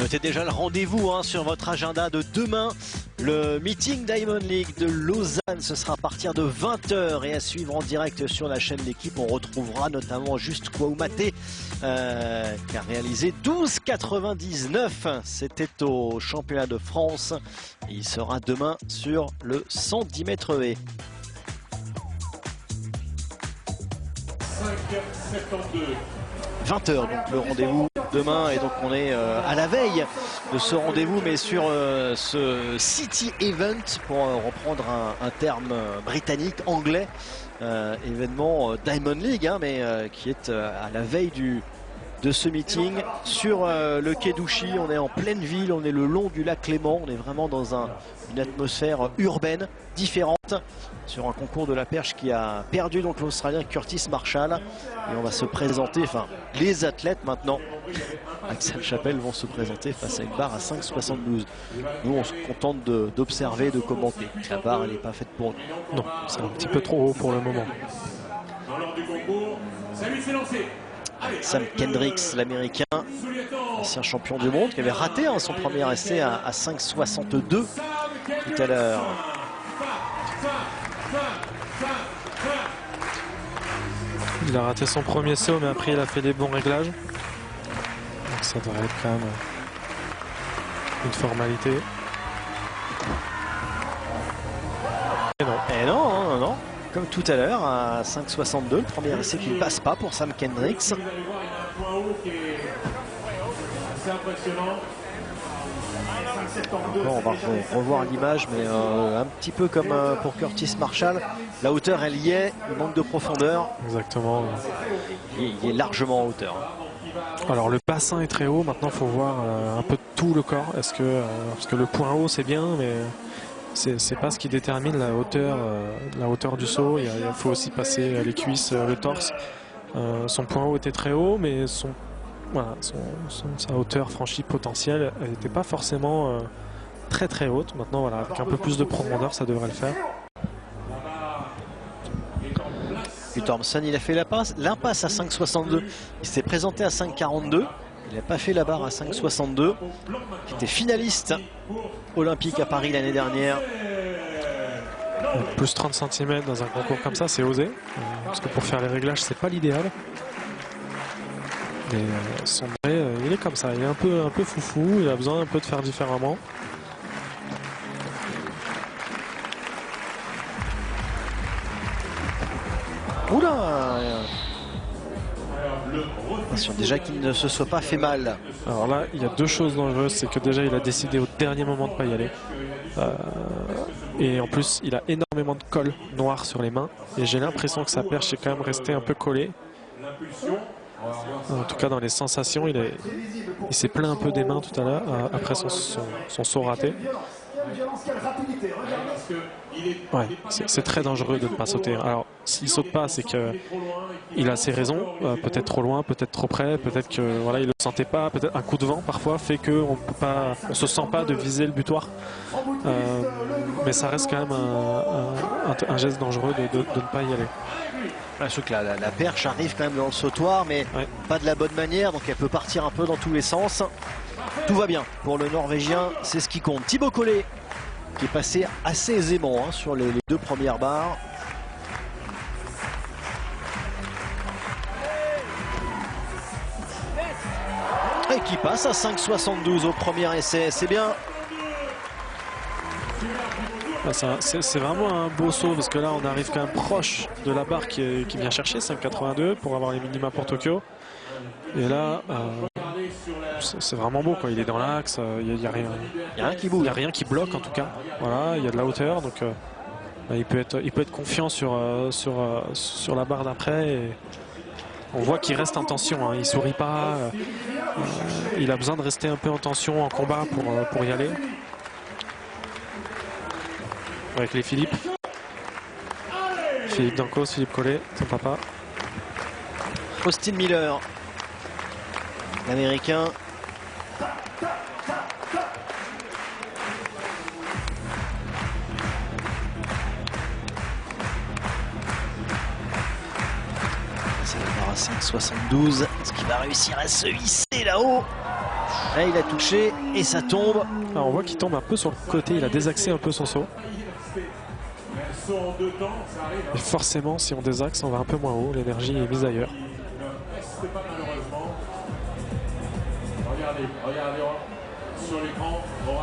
Notez déjà le rendez-vous sur votre agenda de demain. Le meeting Diamond League de Lausanne, ce sera à partir de 20 h et à suivre en direct sur la chaîne L'équipe. On retrouvera notamment Juste Kouaoumate qui a réalisé 12,99. C'était au championnat de France. Et il sera demain sur le 110 mètres haies. 20 h donc le rendez-vous demain, et donc on est à la veille de ce rendez-vous, mais sur ce City Event, pour reprendre un terme britannique, anglais, événement Diamond League, mais qui est à la veille de ce meeting sur le quai d'Ouchy. On est en pleine ville, on est le long du lac Léman, on est vraiment dans une atmosphère urbaine différente, sur un concours de la perche qui a perdu donc l'Australien Curtis Marshall. Et on va se présenter, enfin les athlètes maintenant, Axel Chapelle, vont se présenter face à une barre à 5,72. Nous on se contente d'observer, de commenter. La barre elle n'est pas faite pour nous. Non, c'est un petit peu trop haut pour le moment. Dans l'ordre du concours, ça lui s'est lancé. Sam Kendricks, l'américain, ancien champion du monde, qui avait raté son premier essai à 5,62 tout à l'heure. Il a raté son premier saut, mais après il a fait les bons réglages. Donc ça devrait être quand même une formalité. Et non. Et non, non. Comme tout à l'heure, à 5,62, le premier essai qui ne passe pas pour Sam Kendricks. Vous allez voir, il a un point haut qui est assez impressionnant. On va revoir l'image, mais un petit peu comme pour Curtis Marshall. La hauteur, elle y est, il manque de profondeur. Exactement. Il est largement en hauteur. Alors le bassin est très haut, maintenant il faut voir un peu tout le corps. Est-ce que, parce que le point haut c'est bien, mais c'est pas ce qui détermine la hauteur du saut. Il faut aussi passer les cuisses, le torse. Son point haut était très haut, mais sa hauteur franchie potentielle n'était pas forcément très très haute. Maintenant voilà, avec un peu plus de profondeur ça devrait le faire. Puis Thompson, il a fait l'impasse à 5,62. Il s'est présenté à 5,42. Il n'a pas fait la barre à 5,62. Il était finaliste olympique à Paris l'année dernière. Plus 30 cm dans un concours comme ça, c'est osé. Parce que pour faire les réglages, c'est pas l'idéal. Mais son vrai, il est comme ça. Il est un peu foufou. Il a besoin un peu de faire différemment. Oula! Attention, déjà qu'il ne se soit pas fait mal. Alors là, il y a deux choses dangereuses. C'est que déjà, il a décidé au dernier moment de ne pas y aller. Et en plus, il a énormément de colle noire sur les mains. Et j'ai l'impression que sa perche est quand même restée un peu collée. En tout cas, dans les sensations, il s'est plaint un peu des mains tout à l'heure, après son saut raté. Ouais, c'est très dangereux de ne pas sauter. Alors, s'il saute pas, c'est qu'il a ses raisons. Peut-être trop loin, peut-être trop près, peut-être que voilà, il le sentait pas. Peut-être un coup de vent parfois fait qu'on peut pas, on se sent pas de viser le butoir. Mais ça reste quand même un geste dangereux de ne pas y aller. Je trouve que la perche arrive quand même dans le sautoir, mais pas de la bonne manière, donc elle peut partir un peu dans tous les sens. Tout va bien pour le Norvégien, c'est ce qui compte. Thibaut Collet qui est passé assez aisément sur les deux premières barres. Et qui passe à 5,72 au premier essai, c'est bien. C'est vraiment un beau saut parce que là on arrive quand même proche de la barre qui vient chercher 5,82 pour avoir les minima pour Tokyo. Et là c'est vraiment beau quoi. Il est dans l'axe, il n'y a rien qui bouge, il n'y a rien qui bloque en tout cas. Voilà, il y a de la hauteur, donc il peut être confiant sur la barre d'après. Et on voit qu'il reste en tension, il sourit pas, il a besoin de rester un peu en tension en combat pour y aller. Avec les Philippe Dancos, Philippe Collet, son papa. Austin Miller, l'américain. C'est la barre à 5,72. Est-ce qu'il va réussir à se hisser là-haut? Là, il a touché et ça tombe. Alors, on voit qu'il tombe un peu sur le côté, il a désaxé un peu son saut. Et forcément, si on désaxe, on va un peu moins haut, l'énergie est mise ailleurs.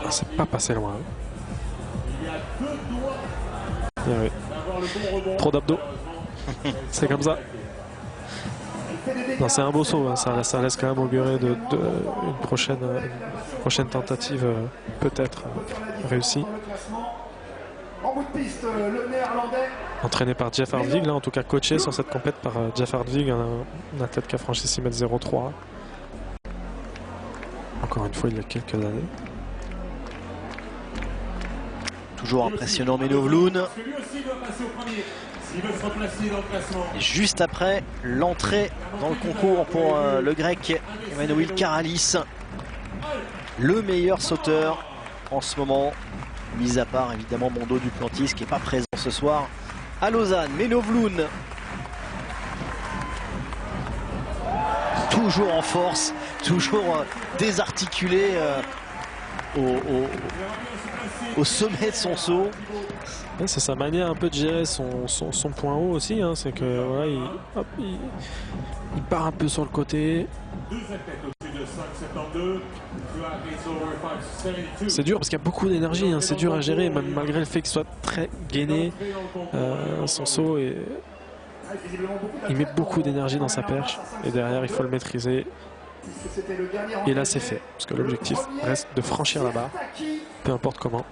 Ah, c'est pas passé loin. Bien, oui. Trop d'abdos. C'est comme ça. Non, c'est un beau saut, hein. Ça laisse quand même augurer une prochaine tentative peut-être réussie. En bout de piste, le néerlandais. Entraîné par Jeff Hartwig, là en tout cas coaché sur cette compète par Jeff Hartwig, un athlète qui a franchi 6,03 m. Encore une fois, il y a quelques années. Toujours impressionnant Menno Vloen. Et juste après l'entrée dans le concours pour le grec Emmanuel Karalis, le meilleur sauteur en ce moment, mis à part évidemment Mondo Duplantis qui n'est pas présent ce soir à Lausanne. Menno Vloen, toujours en force, toujours désarticulé au sommet de son saut. Ouais, c'est sa manière un peu de gérer son point haut aussi, hein. C'est que voilà, il part un peu sur le côté. C'est dur parce qu'il y a beaucoup d'énergie, hein. C'est dur à gérer, même malgré le fait qu'il soit très gainé. Son saut, il met beaucoup d'énergie dans sa perche et derrière il faut le maîtriser. Et là c'est fait, parce que l'objectif reste de franchir la barre, peu importe comment.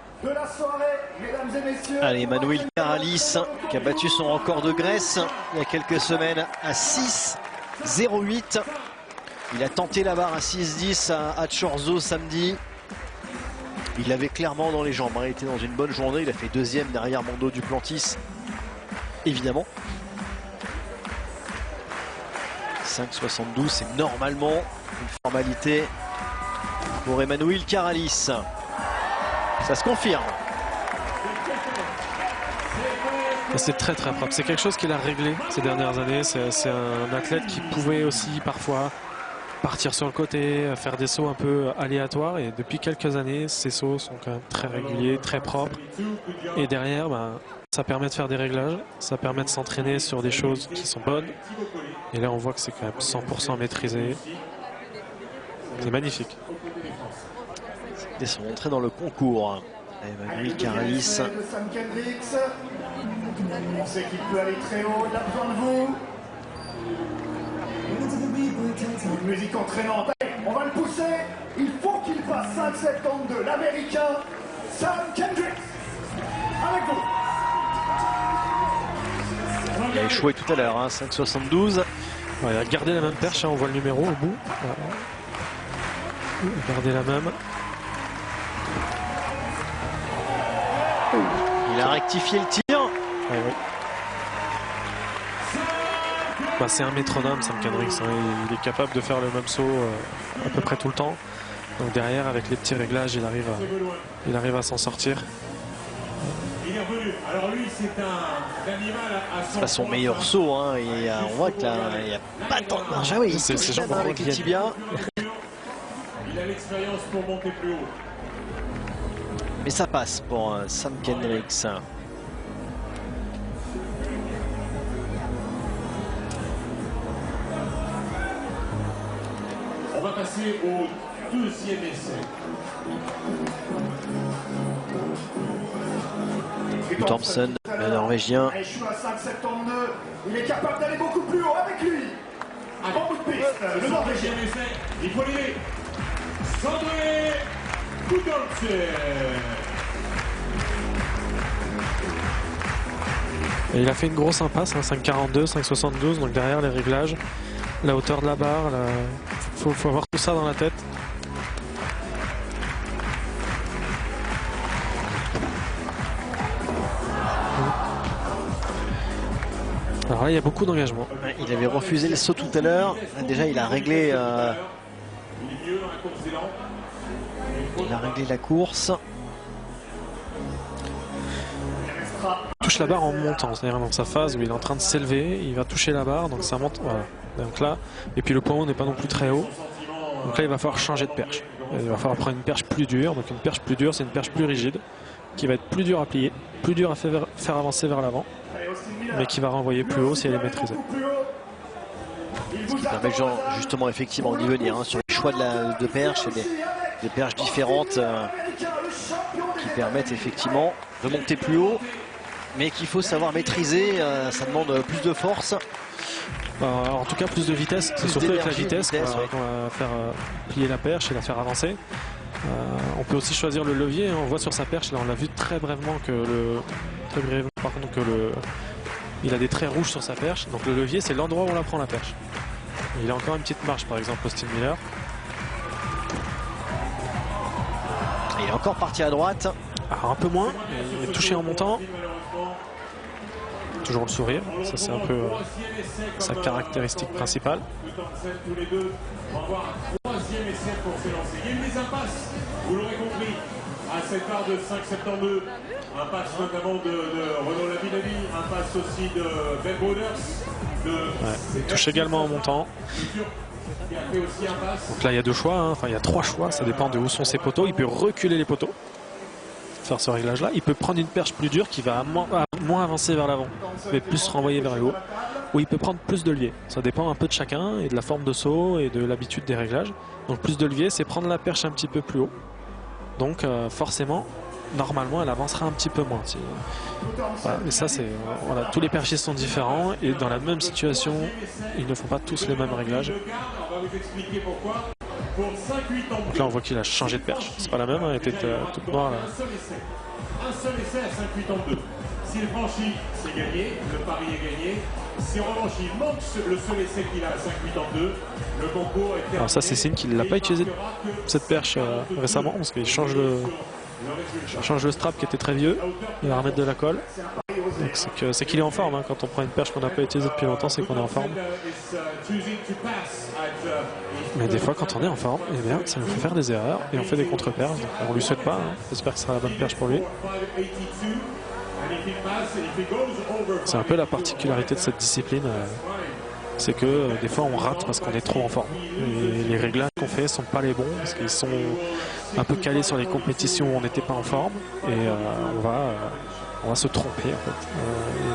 Allez, Emmanuel Karalis qui a battu son record de Grèce il y a quelques semaines à 6,08. Il a tenté la barre à 6,10 à Chorzo samedi. Il l'avait clairement dans les jambes, hein. Il était dans une bonne journée, il a fait deuxième derrière Mondo Duplantis, évidemment. 5,72, c'est normalement une formalité pour Emmanuel Karalis. Ça se confirme. C'est très très propre. C'est quelque chose qu'il a réglé ces dernières années. C'est un athlète qui pouvait aussi parfois partir sur le côté, faire des sauts un peu aléatoires. Et depuis quelques années, ces sauts sont quand même très réguliers, très propres. Et derrière, ça permet de faire des réglages. Ça permet de s'entraîner sur des choses qui sont bonnes. Et là, on voit que c'est quand même 100% maîtrisé. C'est magnifique. Dès son entrée dans le concours, Emmanuel Karalis. On sait qu'il peut aller très haut, il a besoin de vous. Une musique entraînante. On va le pousser. Il faut qu'il fasse 5,72. L'américain Sam Kendricks. Avec vous. Il a échoué tout à l'heure, hein, 5,72. Ouais, il a gardé la même perche, hein, on voit le numéro au bout. Il a gardé la même. Il a rectifié le tir. Ouais, ouais. C'est un métronome, Sam Kendricks, hein. Il est capable de faire le même saut à peu près tout le temps. Donc derrière, avec les petits réglages, il arrive à s'en sortir. Il est revenu. Alors lui, c'est un animal à C'est pas son meilleur saut, hein. Et on voit qu'il n'y a pas tant de marge. Ah oui, il touche la main avec les tibias. Il a l'expérience pour monter plus haut. Mais ça passe pour Sam Kendricks. On va passer au deuxième essai. Thompson, le Norvégien. Il est capable d'aller beaucoup plus haut avec lui. En bout de piste, le Norvégien. Il faut l'aider. Sondre Gudjonsen. Et il a fait une grosse impasse, hein, 5,42, 5,72, donc derrière les réglages, la hauteur de la barre, faut avoir tout ça dans la tête. Alors là, il y a beaucoup d'engagement. Il avait refusé le saut tout à l'heure. Déjà, il a réglé, la course. Il touche la barre en montant, c'est-à-dire dans sa phase où il est en train de s'élever, il va toucher la barre, donc ça monte. Voilà. Donc là, et puis le point haut n'est pas non plus très haut. Donc là, il va falloir changer de perche. Il va falloir prendre une perche plus dure. Donc une perche plus dure, c'est une perche plus rigide, qui va être plus dure à plier, plus dure à faire avancer vers l'avant, mais qui va renvoyer plus haut si elle est maîtrisée. Ce qui permet justement effectivement d'y venir hein, sur les choix de perches et des perches différentes qui permettent effectivement de monter plus haut, mais qu'il faut savoir maîtriser. Ça demande plus de force. En tout cas, plus de vitesse. C'est surtout avec la vitesse qu'on va faire plier la perche et la faire avancer. On peut aussi choisir le levier. On voit sur sa perche, là on l'a vu très brièvement il a des traits rouges sur sa perche. Donc le levier, c'est l'endroit où on la prend la perche. Et il a encore une petite marche, par exemple, Austin Miller. Il est encore parti à droite. Alors un peu moins, il est touché en montant. Toujours le sourire, ça c'est un peu sa caractéristique principale. Tous les deux, on va voir un troisième essai pour s'élancer. Il y a eu des impasses, vous l'aurez compris, à cette barre de 5,72. Impasse notamment de Renaud Labinavi, impasse aussi de Ben Broders. Il touche également en montant. Donc là il y a deux choix, hein. Enfin il y a trois choix, ça dépend de où sont ses poteaux. Il peut reculer les poteaux, faire ce réglage là. Il peut prendre une perche plus dure qui va moins avancer vers l'avant, mais plus renvoyer vers le haut. Ou il peut prendre plus de levier. Ça dépend un peu de chacun et de la forme de saut et de l'habitude des réglages. Donc plus de levier, c'est prendre la perche un petit peu plus haut. Donc forcément, normalement, elle avancera un petit peu moins. Voilà, mais ça, c'est voilà, tous les perchiers sont différents et dans la même situation, ils ne font pas tous les mêmes réglages. Donc là, on voit qu'il a changé de perche. C'est pas la même, elle était toute noire. Là. Un seul essai à 5,82. S'il franchit, c'est gagné, le pari est gagné. Si en revanche il manque le seul essai qu'il a à 5,82, le concours est terminé. Alors ça, c'est signe qu'il ne l'a pas utilisé cette perche récemment, parce qu'il change le strap qui était très vieux, il va remettre de la colle. C'est qu'il est en forme, hein. Quand on prend une perche qu'on n'a pas utilisée depuis longtemps, c'est qu'on est en forme. Mais des fois, quand on est en forme, eh bien, ça nous fait faire des erreurs et on fait des contre-perches. On lui souhaite pas, hein. J'espère que ce sera la bonne perche pour lui. C'est un peu la particularité de cette discipline, c'est que des fois on rate parce qu'on est trop en forme. Et les réglages qu'on fait ne sont pas les bons parce qu'ils sont un peu calés sur les compétitions où on n'était pas en forme et on va se tromper en fait.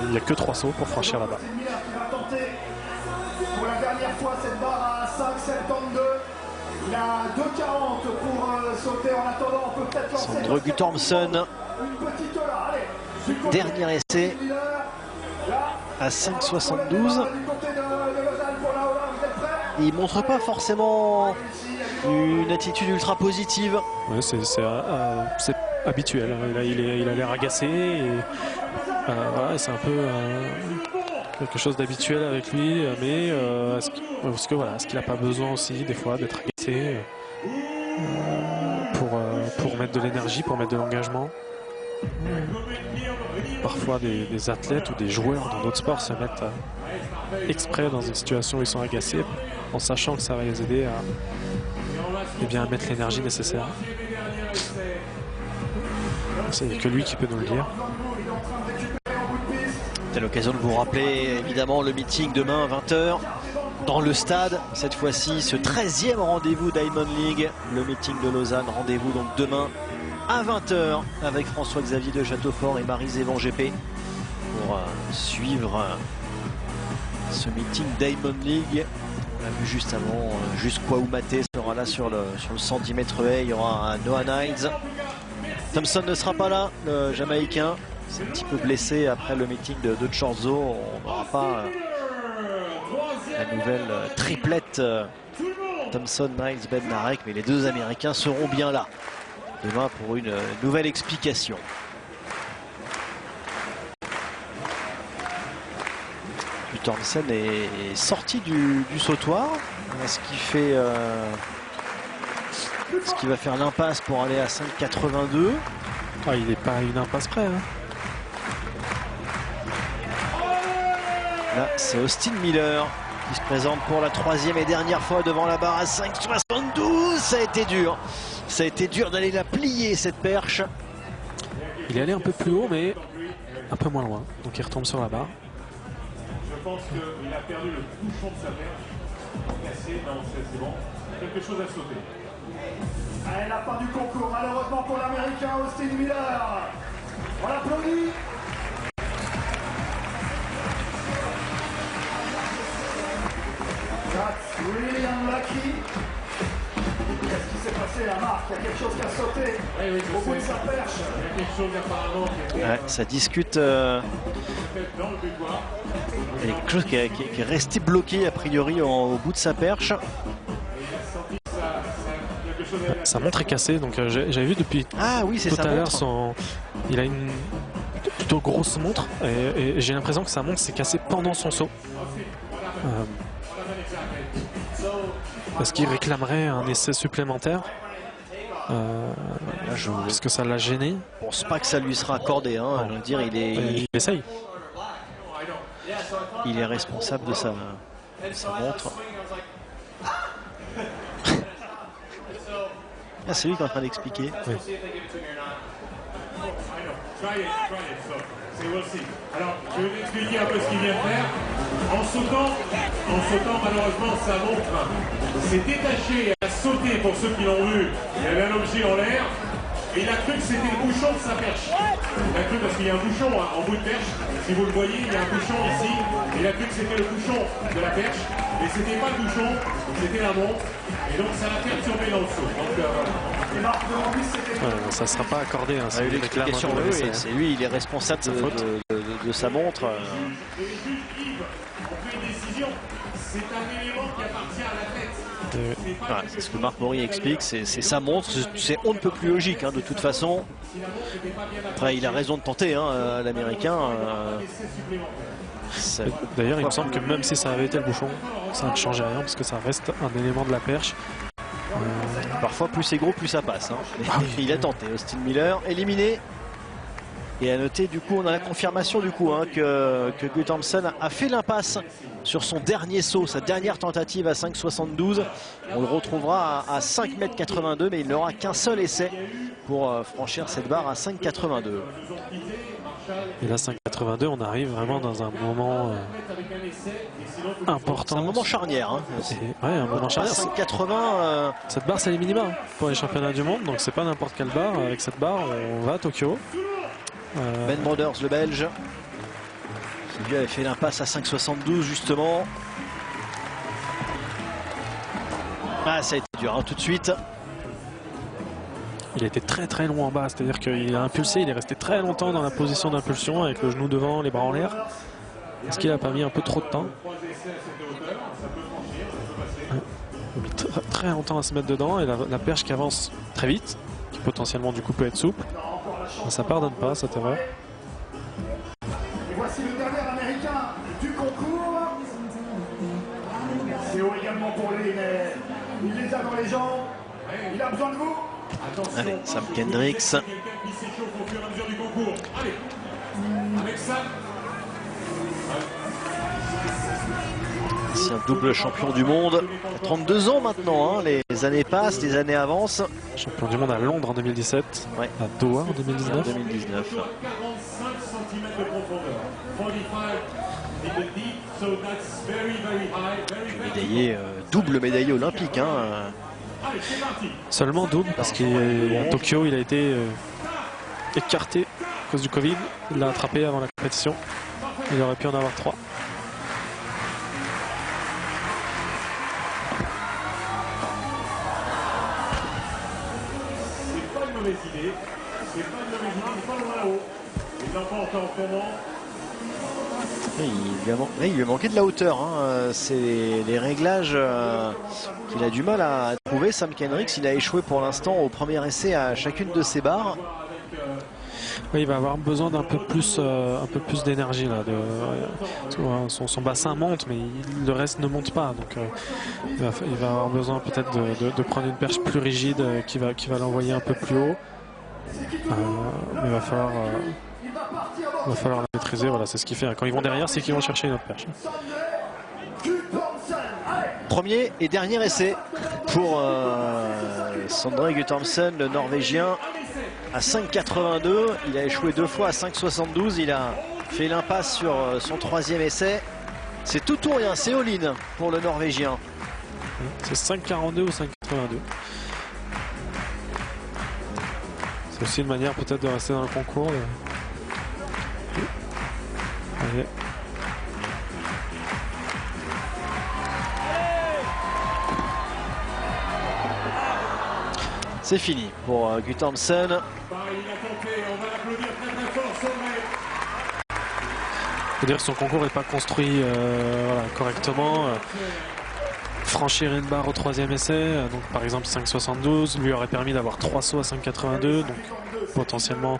Il n'y a que 3 sauts pour franchir la barre. Pour la dernière fois cette barre à 5,72. Il a 2,40 pour sauter. En attendant, on peut peut-être lancer Sondre Guttormsen. Une petite là, allez. Dernier essai à 5,72. Il ne montre pas forcément une attitude ultra positive. Ouais, c'est habituel. Là, il a l'air agacé. Et, voilà, c'est un peu quelque chose d'habituel avec lui. Mais est-ce qu'il n'a pas besoin aussi des fois d'être agacé pour mettre de l'énergie, pour mettre de l'engagement? Parfois des athlètes ou des joueurs dans d'autres sports se mettent exprès dans une situation où ils sont agacés en sachant que ça va les aider à mettre l'énergie nécessaire. C'est que lui qui peut nous le dire. C'est l'occasion de vous rappeler évidemment le meeting demain à 20h dans le stade. Cette fois-ci ce 13e rendez-vous Diamond League, le meeting de Lausanne. Rendez-vous donc demain à 20h avec François-Xavier de Châteaufort et Marie-Zévan GP pour suivre ce meeting Diamond League. On a vu juste avant, juste Kouamate sera là sur le 110 mètres haie. Il y aura un Noah Niles. Thompson ne sera pas là, le Jamaïcain. C'est un petit peu blessé après le meeting de Chorzo. On n'aura pas la nouvelle triplette Thompson, Niles, Bednarek, mais les deux Américains seront bien là demain pour une nouvelle explication. Guttormsen est sorti du sautoir. Est-ce qu'il va faire l'impasse pour aller à 5,82? Il n'est pas à une impasse près. Hein. Là, c'est Austin Miller qui se présente pour la 3e et dernière fois devant la barre à 5,72. Ça a été dur. Ça a été dur d'aller la plier, cette perche. Il est allé un peu plus haut, mais un peu moins loin. Donc il retombe sur la barre. Je pense qu'il a perdu le touchon de sa perche. Cassé, non, c'est bon. quelque chose à sauter. Allez, la fin du concours, malheureusement pour l'Américain Austin Miller. On l'applaudit. That's really unlucky. Qu'est-ce qui s'est passé à Marc? Il y a quelque chose qui a sauté au bout de sa perche. Il y a quelque chose apparemment qui était Ouais, ça discute. peut-être dans le butoir. Il y a quelque chose qui est resté bloqué a priori au bout de sa perche. Quelque chose à Sa montre est cassée, donc j'avais vu depuis Ah oui, c'est tout sa à l'heure montre. il a une plutôt grosse montre et j'ai l'impression que sa montre s'est cassée pendant son saut. Est-ce qu'il réclamerait un essai supplémentaire Je parce que ça l'a gêné? pense pas que ça lui sera accordé. Hein. Je veux dire, Il essaye. il est responsable de sa montre. Ah, c'est lui qui est en train d'expliquer. Oui. Try it, so we'll see. Alors, je vais vous expliquer un peu ce qu'il vient de faire. En sautant, malheureusement, sa montre s'est détachée et a sauté, pour ceux qui l'ont vu. Il y avait un objet en l'air et il a cru que c'était le bouchon de sa perche. Il a cru, parce qu'il y a un bouchon en bout de perche. Si vous le voyez, il y a un bouchon ici. Il a cru que c'était le bouchon de la perche. Mais c'était pas le bouchon, c'était la montre. Et donc, ça l'a perturbé dans le saut. Donc, voilà. Et Marc demande si c'était Ça ne sera pas accordé. Hein, On a eu s'il réclame un l'explication, nouvel oui, essai, oui, hein. c'est lui, il est responsable de sa montre. Et les juges Yves ont pris une décision. C'est un élément qui appartient à l'athlète. C'est pas Voilà, c'est ce que Marc Maury explique, c'est sa montre, c'est on ne peut plus logique de toute façon. Après, il a raison de tenter, l'Américain. D'ailleurs, il me semble que même si ça avait été le bouchon, ça ne changeait rien parce que ça reste un élément de la perche. Parfois, plus c'est gros, plus ça passe. Il a tenté. Austin Miller éliminé. Et à noter, du coup, on a la confirmation que Guttormson a fait l'impasse sur son dernier saut, sa dernière tentative à 5,72. On le retrouvera à 5,82 m, mais il n'aura qu'un seul essai pour franchir cette barre à 5,82. Et là, 5,82, on arrive vraiment dans un moment important. C'est un moment charnière. Ouais, un moment charnière. 5,80. Cette barre, c'est les minima pour les championnats du monde, donc c'est pas n'importe quelle barre. Avec cette barre, on va à Tokyo. Ben Broders, le Belge, qui lui avait fait l'impasse à 5,72 justement. Ah, ça a été dur tout de suite. Il a été très très long en bas, c'est-à-dire qu'il a impulsé, il est resté très longtemps dans la position d'impulsion avec le genou devant, les bras en l'air. Est-ce qu'il n'a pas mis un peu trop de temps? Il a mis très longtemps à se mettre dedans et la perche qui avance très vite, qui potentiellement du coup peut être souple. Ça pardonne pas cette erreur. Et voici le dernier Américain du concours. C'est haut également pour lui, mais il les a dans les jambes. Il a besoin de vous. Allez, Sam Kendricks. Quelqu'un qui s'échauffe au fur et à mesure du concours. Allez, avec ça. C'est un double champion du monde. Il a 32 ans maintenant. Les années passent, les années avancent. Champion du monde à Londres en 2017, Ouais. à Doha en 2019. 2019. 45 cm de profondeur. 45 in the deep, so that's very, very high, very, very Médaillé, double médaillé olympique. Allez, c'est parti. Seulement double parce qu'à Tokyo, il a été écarté à cause du Covid. Il l'a attrapé avant la compétition. Il aurait pu en avoir 3. C'est pas une mauvaise idée. C'est pas une mauvaise idée. Il est pas loin là-haut. Il l'emporte en tombant. Il lui a manqué de la hauteur. C'est les réglages qu'il a du mal à trouver. Sam Kendricks, il a échoué pour l'instant au premier essai à chacune de ses barres. Oui, il va avoir besoin d'un peu plus d'énergie là. Son bassin monte, mais le reste ne monte pas. Donc il va avoir besoin peut-être de prendre une perche plus rigide qui va l'envoyer un peu plus haut. Mais il va falloir la maîtriser. Voilà, c'est ce qu'il fait. Quand ils vont derrière, c'est qu'ils vont chercher une autre perche. Premier et dernier essai pour Sondre Guttormson, le Norvégien, à 5,82. Il a échoué 2 fois à 5,72. Il a fait l'impasse sur son troisième essai. C'est tout ou rien, c'est all-in pour le Norvégien. C'est 5,42 ou 5,82. C'est aussi une manière peut-être de rester dans le concours. Allez. C'est fini pour Guttormsen. Il faut dire que son concours n'est pas construit voilà, correctement. Franchir une barre au 3e essai, donc par exemple 5,72, lui aurait permis d'avoir 3 sauts à 5,82, donc potentiellement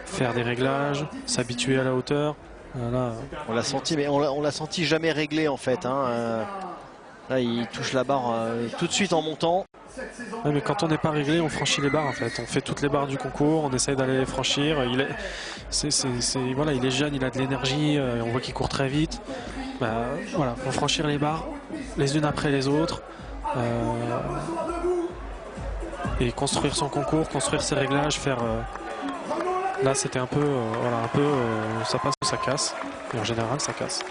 faire des réglages, s'habituer à la hauteur. Là, on l'a senti, mais on l'a senti jamais réglé en fait. Hein. Là, il touche la barre tout de suite en montant. Ouais, mais quand on n'est pas réglé, on franchit les barres en fait. On fait toutes les barres du concours, on essaye d'aller les franchir. Voilà, il est jeune, il a de l'énergie, on voit qu'il court très vite. Voilà, faut franchir les barres les unes après les autres et construire son concours, construire ses réglages, faire. Là, c'était un peu, ça passe ou ça casse. Et en général, ça casse.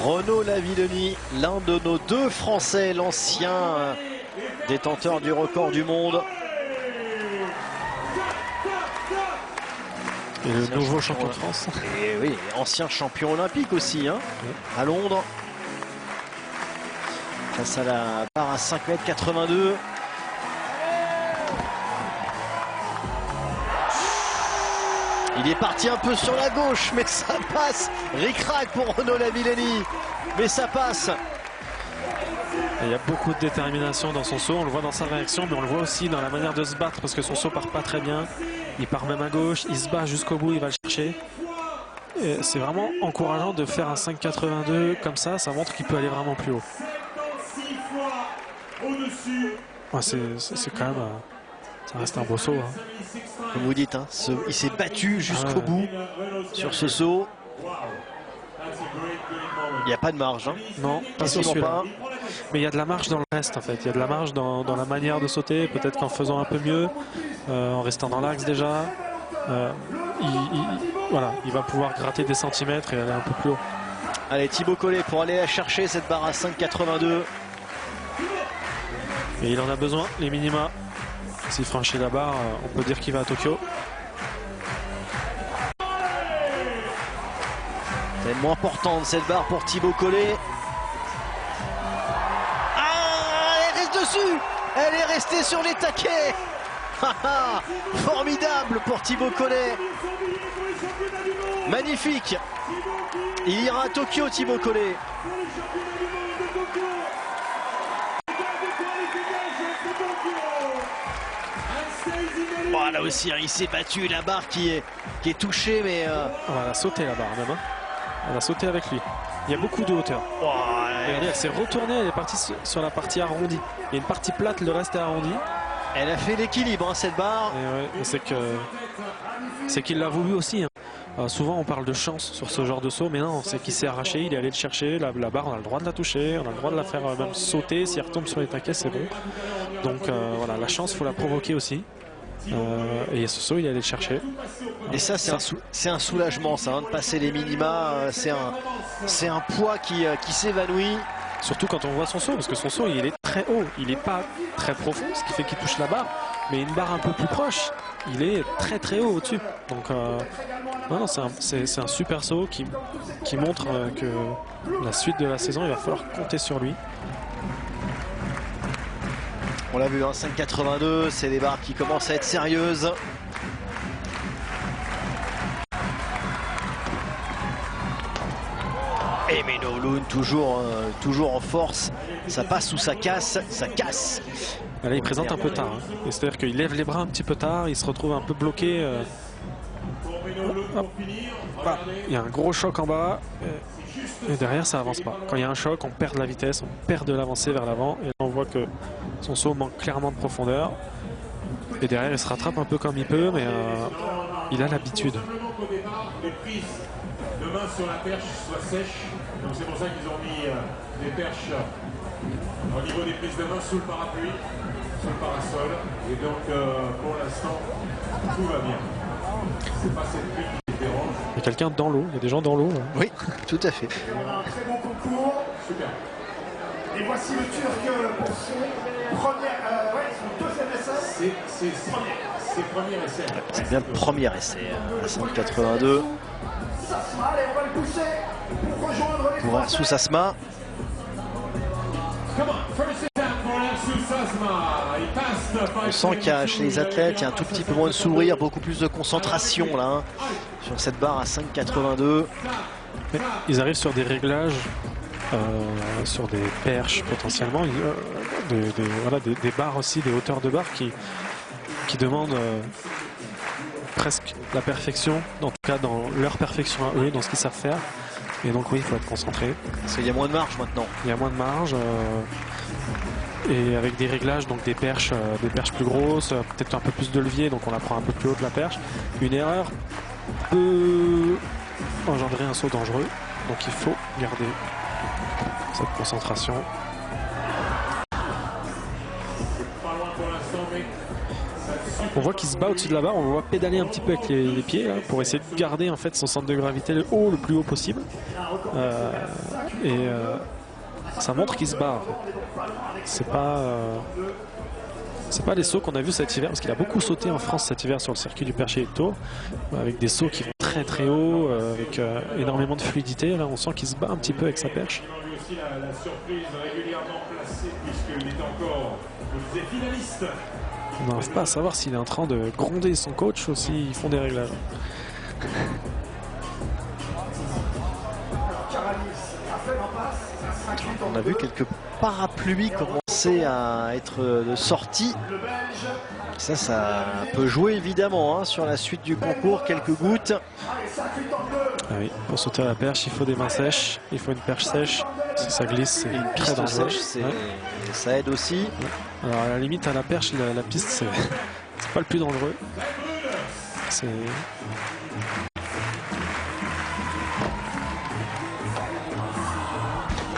Renaud Lavillenie, l'un de nos deux Français, l'ancien détenteur du record du monde. Et le nouveau champion de France. Et oui, ancien champion olympique aussi, hein, oui. À Londres. Face à la barre à 5,82 m. Il est parti un peu sur la gauche, mais ça passe. Ric-rac pour Renaud Lavillenie, mais ça passe. Et il y a beaucoup de détermination dans son saut, on le voit dans sa réaction, mais on le voit aussi dans la manière de se battre, parce que son saut part pas très bien. Il part même à gauche, il se bat jusqu'au bout, il va le chercher. C'est vraiment encourageant de faire un 5,82 comme ça montre qu'il peut aller vraiment plus haut. Ouais, c'est quand même... ça reste un beau saut. Hein. Comme vous dites, hein, il s'est battu jusqu'au bout sur ce saut. Il n'y a pas de marge. Hein. Non, pas sur celui-là. Mais il y a de la marge dans le reste en fait. Il y a de la marge dans la manière de sauter, peut-être qu'en faisant un peu mieux, en restant dans l'axe déjà. Voilà, il va pouvoir gratter des centimètres et aller un peu plus haut. Allez, Thibaut Collet pour aller la chercher cette barre à 5,82. Et il en a besoin, les minima. S'il franchit la barre, on peut dire qu'il va à Tokyo. C'est moins importante cette barre pour Thibaut Collet. Ah, elle reste dessus. Elle est restée sur les taquets. Formidable pour Thibaut Collet. Magnifique. Il ira à Tokyo, Thibaut Collet. Bon, là aussi, il s'est battu, la barre qui est touchée, mais... Elle a sauté la barre même. Hein. Elle a sauté avec lui. Il y a beaucoup de hauteur. Oh, regardez, elle s'est retournée, elle est partie sur la partie arrondie. Il y a une partie plate, le reste est arrondi. Elle a fait l'équilibre, hein, cette barre. Ouais, c'est qu'il l'a voulu aussi. Hein. Souvent, on parle de chance sur ce genre de saut, mais non, c'est qu'il s'est arraché, il est allé le chercher. La barre, on a le droit de la toucher, on a le droit de la faire même sauter. Si elle retombe sur les taquets, c'est bon. Donc voilà, la chance, il faut la provoquer aussi. Et ce saut, il est allé le chercher. Et ça, c'est un soulagement, ça, hein, de passer les minima. C'est un poids qui s'évanouit. Surtout quand on voit son saut, parce que son saut, il est très haut. Il n'est pas très profond, ce qui fait qu'il touche la barre. Mais une barre un peu plus proche, il est très très haut au-dessus. Donc, non, c'est un super saut qui montre que la suite de la saison, il va falloir compter sur lui. On l'a vu, hein, 5,82, c'est des barres qui commencent à être sérieuses. Et Menno Loun toujours en force. Ça passe ou ça casse, ça casse. Là, il présente un peu tard. Hein. C'est-à-dire qu'il lève les bras un petit peu tard, il se retrouve un peu bloqué. Voilà. Il y a un gros choc en bas. Et derrière, ça avance pas. Quand il y a un choc, on perd de la vitesse, on perd de l'avancée vers l'avant. Et là, on voit que son saut manque clairement de profondeur. Et derrière, il se rattrape un peu comme il peut, mais il a l'habitude. Les prises de main sur la perche soient sèches. Donc c'est pour ça qu'ils ont mis des perches au niveau des prises de main sous le parapluie, sous le parasol. Et donc pour l'instant, tout va bien. C'est pas cette pluie qui dérange. Il y a quelqu'un dans l'eau, il y a des gens dans l'eau. Oui, tout à fait. Un très bon concours. Super. Et voici le Turc pour son deuxième essai. C'est premier essai. C'est bien le premier essai à 182. Sasma, allez, on va le pousser pour rejoindre les Pour Ersu Sasma. On sent qu'il y a chez les athlètes, il y a un tout petit peu moins de sourire, beaucoup plus de concentration là, hein, sur cette barre à 5,82. Ils arrivent sur des réglages, sur des perches potentiellement, des barres aussi, des hauteurs de barres qui demandent presque la perfection, en tout cas dans leur perfection à eux, dans ce qu'ils savent faire. Et donc oui, il faut être concentré. Parce qu'il y a moins de marge maintenant. Il y a moins de marge. Et avec des réglages, donc des perches plus grosses, peut-être un peu plus de levier, donc on la prend un peu plus haut de la perche. Une erreur peut engendrer un saut dangereux, donc il faut garder cette concentration. On voit qu'il se bat au-dessus de la barre, on le voit pédaler un petit peu avec les pieds là, pour essayer de garder en fait son centre de gravité le plus haut possible. Ça montre qu'il se bat. C'est pas les sauts qu'on a vus cet hiver, parce qu'il a beaucoup sauté en France cet hiver sur le circuit du Perche et du Tour, avec des sauts qui vont très très haut, avec énormément de fluidité. Là, on sent qu'il se bat un petit peu avec sa perche. On a vu aussi la surprise régulièrement placée, puisqu'il était encore, je disais, finaliste. On n'arrive pas à savoir s'il est en train de gronder son coach ou s'ils font des réglages. On a vu quelques parapluies commencer à être sortis. Ça peut jouer évidemment hein, sur la suite du concours. Quelques gouttes. Ah oui, pour sauter à la perche, il faut des mains sèches, il faut une perche sèche. Si ça glisse, c'est une très piste dangereux. sèche, ça aide aussi. Ouais. Alors à la limite, à la perche, la piste, c'est pas le plus dangereux.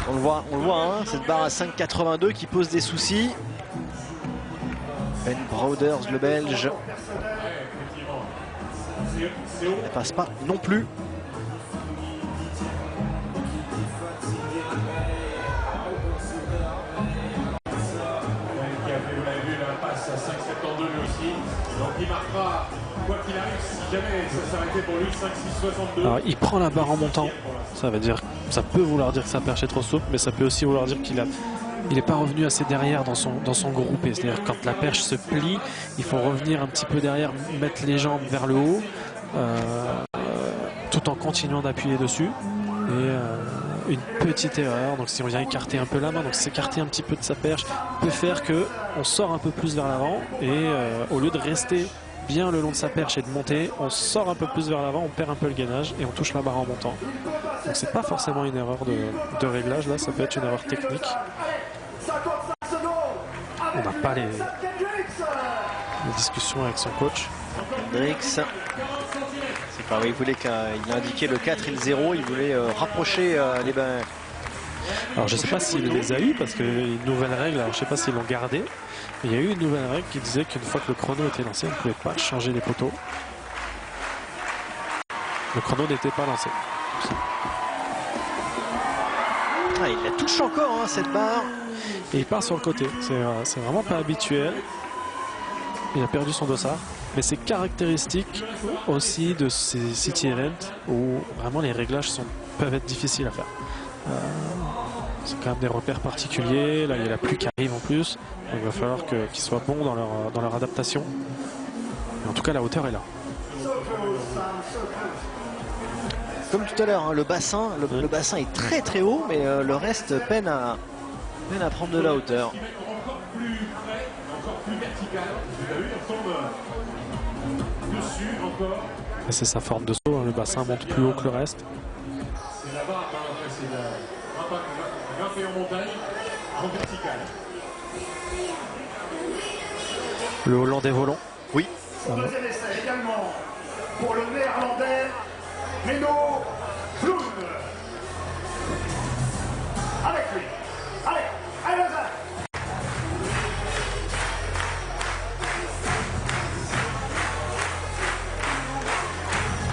On le voit hein, cette barre à 5,82 qui pose des soucis. Ben Broders, le Belge. Elle passe pas non plus. Vous l'avez vu, la passe à 5,72 lui aussi. Donc il marquera, quoi qu'il arrive, si jamais ça s'arrêtait pour lui, 5,6,62. Alors il prend la barre en montant. Ça peut vouloir dire que sa perche est trop souple, mais ça peut aussi vouloir dire qu'il n'est pas revenu assez derrière dans son groupé. C'est-à-dire quand la perche se plie, il faut revenir un petit peu derrière, mettre les jambes vers le haut, tout en continuant d'appuyer dessus. Et une petite erreur, donc si on vient écarter un peu la main, donc s'écarter un petit peu de sa perche, peut faire qu'on sort un peu plus vers l'avant et au lieu de rester bien le long de sa perche et de monter, on sort un peu plus vers l'avant, on perd un peu le gainage et on touche la barre en montant. Donc c'est pas forcément une erreur de réglage, là ça peut être une erreur technique. On n'a pas les discussions avec son coach. Hendrix, c'est pas vrai, il voulait qu'il a indiqué le 4 et le 0, il voulait rapprocher les bains. Alors je sais pas s'il les a eu parce qu'il y a une nouvelle règle, alors je sais pas s'ils l'ont gardé. Il y a eu une nouvelle règle qui disait qu'une fois que le chrono était lancé, on ne pouvait pas changer les poteaux. Le chrono n'était pas lancé. Ah, il la touche encore hein, cette barre. Et il part sur le côté. C'est vraiment pas habituel. Il a perdu son dossard. Mais c'est caractéristique aussi de ces city events où vraiment les réglages peuvent être difficiles à faire. C'est quand même des repères particuliers. Là, il y a la pluie qui arrive en plus. Donc, il va falloir qu'ils soient bons dans leur adaptation. Mais en tout cas, la hauteur est là. Comme tout à l'heure, hein, le bassin est très très haut, mais le reste peine à prendre de la hauteur. Encore plus près, encore plus vertical. Vous avez vu, on tombe dessus encore. C'est sa forme de saut. Hein. Le bassin monte plus haut que le reste. C'est la barre, c'est grimper en montagne, en vertical. Le Hollandais volant. Oui. Deuxième essai également pour le néerlandais Menno Vloen. Avec lui. Allez, Lazare.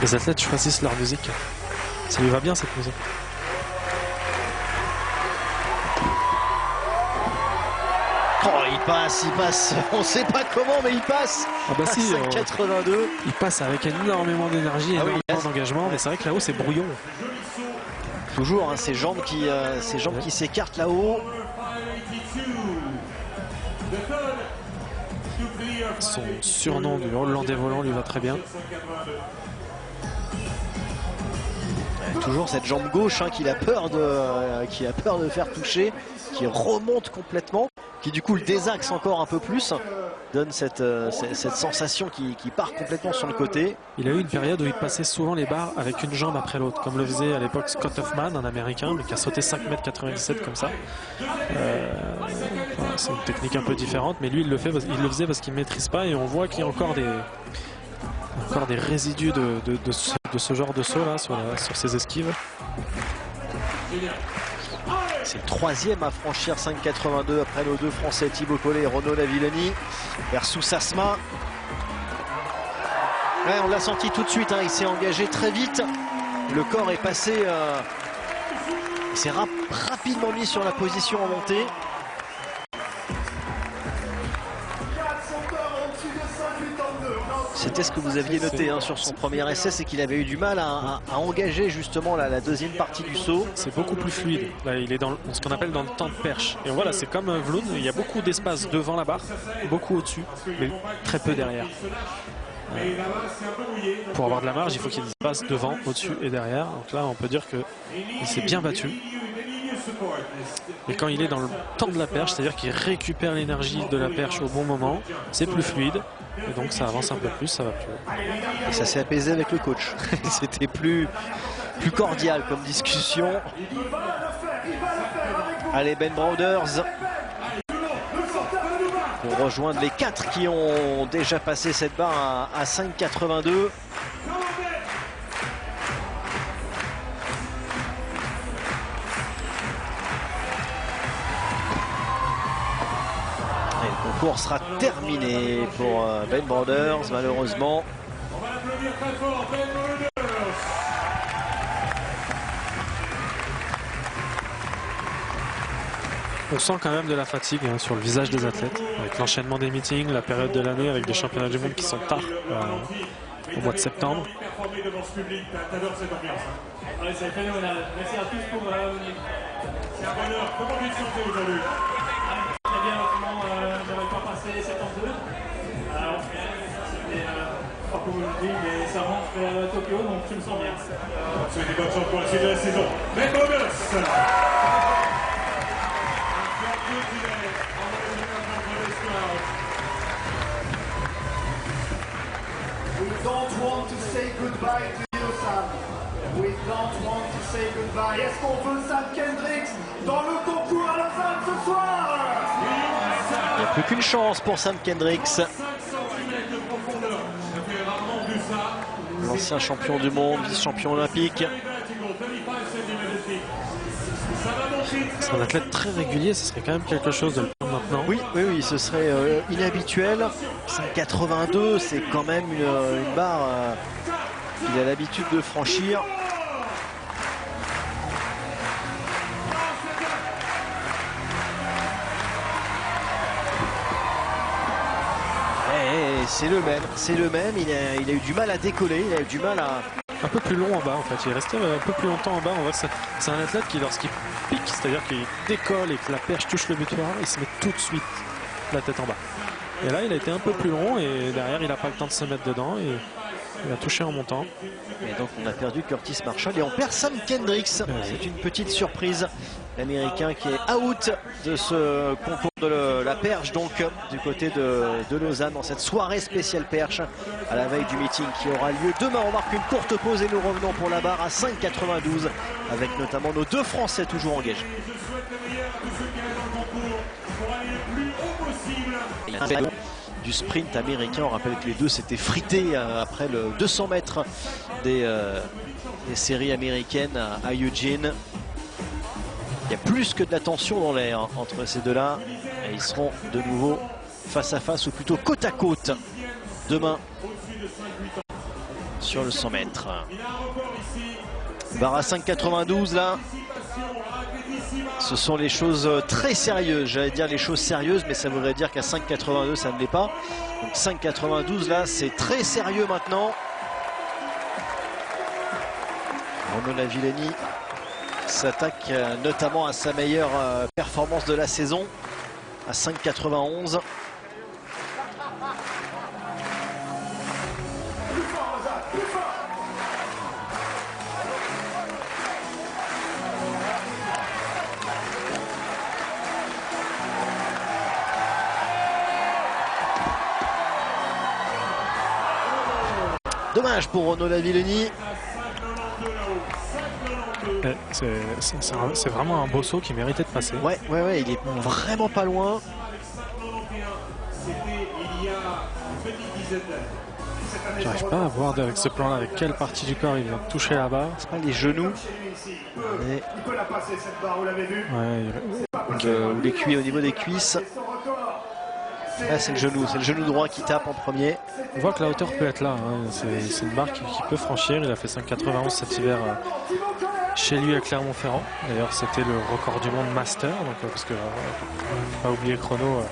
Les athlètes choisissent leur musique. Ça lui va bien cette musique. Oh, il passe, on sait pas comment, mais il passe. Ah bah si, 5,82. Il passe avec énormément d'énergie, énormément d'engagement, mais c'est vrai que là-haut c'est brouillon. Toujours hein, ces jambes qui s'écartent là-haut. Son surnom du Hollandais volant lui va très bien. Toujours cette jambe gauche hein, qu'il a peur de faire toucher, qui remonte complètement, qui du coup le désaxe encore un peu plus, donne cette sensation qui part complètement sur le côté. Il a eu une période où il passait souvent les barres avec une jambe après l'autre, comme le faisait à l'époque Scott Hoffman, un américain, mais qui a sauté 5,97 m comme ça. C'est une technique un peu différente, mais lui il le faisait parce qu'il ne maîtrise pas, et on voit qu'il y a encore des résidus de ce genre de saut là sur ses esquives. C'est le troisième à franchir 5,82 après nos deux Français Thibaut Collet et Renaud Lavillenie versus Asma. Ouais, on l'a senti tout de suite, hein, il s'est engagé très vite. Le corps est passé, il s'est rapidement mis sur la position en montée. C'était ce que vous aviez noté hein, sur son premier essai, c'est qu'il avait eu du mal à engager justement la deuxième partie du saut. C'est beaucoup plus fluide. Là, il est dans ce qu'on appelle dans le temps de perche. Et voilà, c'est comme Vloun, il y a beaucoup d'espace devant la barre, beaucoup au-dessus, mais très peu derrière. Pour avoir de la marge, il faut qu'il passe devant, au-dessus et derrière. Donc là, on peut dire qu'il s'est bien battu. Et quand il est dans le temps de la perche, c'est-à-dire qu'il récupère l'énergie de la perche au bon moment, c'est plus fluide. Et donc ça avance un peu plus, ça va plus haut. Et ça s'est apaisé avec le coach. C'était plus cordial comme discussion. Allez, Ben Browders pour rejoindre les 4 qui ont déjà passé cette barre à 5,82. Le concours sera terminé pour Ben Browders, malheureusement. On va l'applaudir très fort, Ben Browders. On sent quand même de la fatigue hein, sur le visage des athlètes, avec l'enchaînement des meetings, la période de l'année, avec des championnats du monde qui sont tard au mois de septembre. Performer devant ce public, t'adores cette ambiance. Ouais, c'est phénoménal. Merci à tous pour venir. C'est un bonheur. Comment tu te sentais aujourd'hui? Très bien, autrement, j'aurais pas passé 72. C'était pas comme je le dis, mais ça rentre vers Tokyo, donc je me sens bien. On te souhaite des bonnes chances pour la suite de la saison. Ben Browders. We don't want to say goodbye to you, Sam. We don't want to say goodbye. Est-ce qu'on veut Sam Kendricks dans le concours à Lausanne ce soir? Il n'y a plus qu'une chance pour Sam Kendricks. 5 cm de profondeur. Ça fait rarement vu ça. L'ancien champion du monde, vice-champion olympique. C'est un athlète très régulier, ce serait quand même quelque chose de le faire maintenant. Oui, ce serait inhabituel. 5,82, c'est quand même une barre qu'il a l'habitude de franchir. C'est le même, il a eu du mal à décoller, il a eu du mal à... Un peu plus long en bas en fait, il est resté un peu plus longtemps en bas. On voit que c'est un athlète qui lorsqu'il pique, c'est-à-dire qu'il décolle et que la perche touche le butoir, il se met tout de suite la tête en bas. Et là il a été un peu plus long et derrière il n'a pas le temps de se mettre dedans et il a touché en montant. Et donc on a perdu Curtis Marshall et on perd Sam Kendricks. C'est une petite surprise. L'Américain qui est out de ce concours de la perche, donc du côté de Lausanne, dans cette soirée spéciale perche à la veille du meeting qui aura lieu demain. On marque une courte pause et nous revenons pour la barre à 5,92 avec notamment nos deux Français toujours engagés. Je souhaite le meilleur à tous ceux qui restent dans le concours pour aller le plus haut possible. Du sprint américain, on rappelle que les deux s'étaient frités après le 200 mètres des séries américaines à Eugene. Il y a plus que de la tension dans l'air entre ces deux-là. Et ils seront de nouveau face à face, ou plutôt côte à côte, demain sur le 100 mètres. Barre à 5,92 là. Ce sont les choses très sérieuses. J'allais dire les choses sérieuses, mais ça voudrait dire qu'à 5,82 ça ne l'est pas. Donc 5,92 là, c'est très sérieux maintenant. Renaud Lavillenie s'attaque notamment à sa meilleure performance de la saison à 5,91. Dommage pour Renaud Lavillenie. C'est vraiment un beau saut qui méritait de passer. Ouais, il est vraiment pas loin. J'arrive pas à voir avec ce plan-là avec quelle partie du corps il vient de toucher la barre. C'est pas les genoux. Mais... Il peut la passer cette barre, vous l'avez vu. ou les cuisses, au niveau des cuisses. Là, c'est le genou droit qui tape en premier. On voit que la hauteur peut être là. Hein. C'est une barre qui peut franchir. Il a fait 5,91 cet hiver chez lui à Clermont-Ferrand. D'ailleurs, c'était le record du monde master. Donc, parce que faut pas oublier que Renaud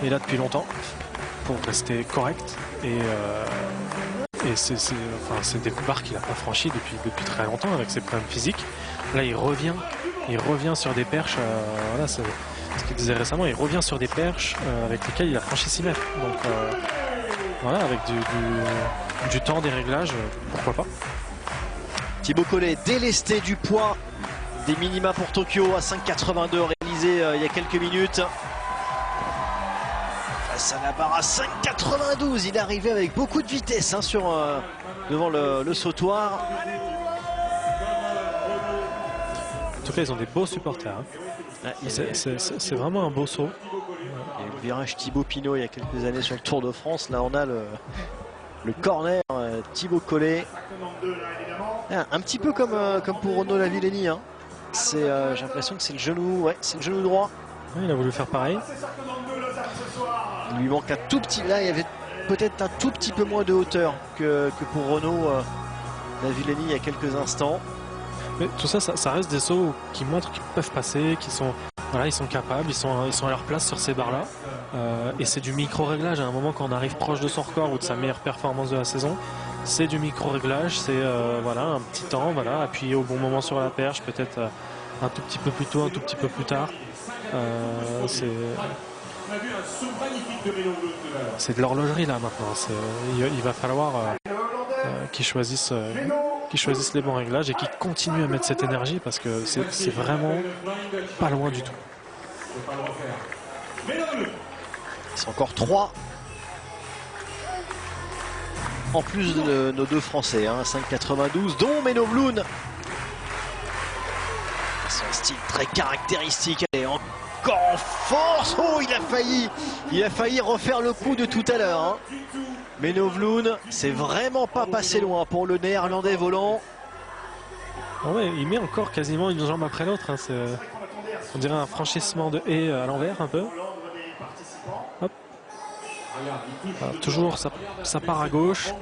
est là depuis longtemps pour rester correct. Et c'est des barres qu'il n'a pas franchies depuis très longtemps avec ses problèmes physiques. Là, il revient sur des perches. Voilà, c'est ce qu'il disait récemment. Il revient sur des perches avec lesquelles il a franchi 6 mètres. Donc voilà, avec du temps, des réglages, pourquoi pas. Thibaut Collet délesté du poids des minima pour Tokyo à 5,82 réalisé il y a quelques minutes. Face à la barre à 5,92, il est arrivé avec beaucoup de vitesse hein, devant le sautoir. En tout cas, ils ont des beaux supporters. Hein. Ouais, c'est vraiment un beau saut. Il y a eu le virage Thibaut Pinot il y a quelques années sur le Tour de France. Là, on a le corner Thibaut Collet. Un petit peu comme pour Renaud Lavillenie. Hein. J'ai l'impression que c'est le genou, c'est le genou droit. Ouais, il a voulu faire pareil. Il lui manque un tout petit. Là, il y avait peut-être un tout petit peu moins de hauteur que pour Renaud Lavillenie il y a quelques instants. Mais tout ça, ça reste des sauts qui montrent qu'ils peuvent passer, ils sont capables, ils sont à leur place sur ces barres-là. Et c'est du micro-réglage. À un moment, quand on arrive proche de son record ou de sa meilleure performance de la saison, c'est du micro-réglage. C'est voilà, un petit temps, voilà, appuyer au bon moment sur la perche, peut-être un tout petit peu plus tôt, un tout petit peu plus tard. C'est de l'horlogerie là maintenant. Il va falloir qu'ils choisissent les bons réglages et qu'ils continuent à mettre cette énergie parce que c'est vraiment pas loin du tout. C'est encore 3 en plus de nos deux Français, hein, 5,92, dont Menno Vloen. Son style très caractéristique. Et encore en force. Oh, il a failli refaire le coup de tout à l'heure. Hein. Menno Vloen, c'est vraiment pas passé loin pour le néerlandais volant. Oh ouais, il met encore quasiment une jambe après l'autre. Hein. On dirait un franchissement de haie à l'envers un peu. Hop. Alors, toujours ça part à gauche.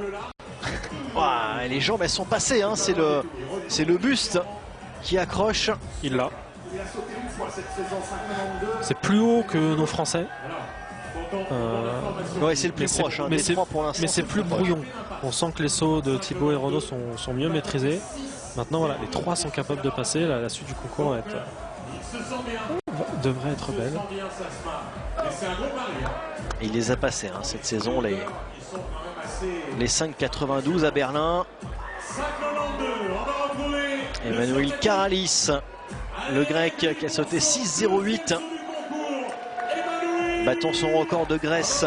Ouah, les jambes elles sont passées. Hein. C'est le buste qui accroche. Il l'a. C'est plus haut que nos Français. Ouais, c'est le plus proche. Hein, mais c'est plus brouillon. On sent que les sauts de Thibaut et Renaud sont mieux maîtrisés. Maintenant, voilà, les trois sont capables de passer. La suite du concours devrait être belle. Il les a passés hein, cette saison, les 5,92 à Berlin. Emmanuel Karalis, le grec qui a sauté 6,08. Battant son record de Grèce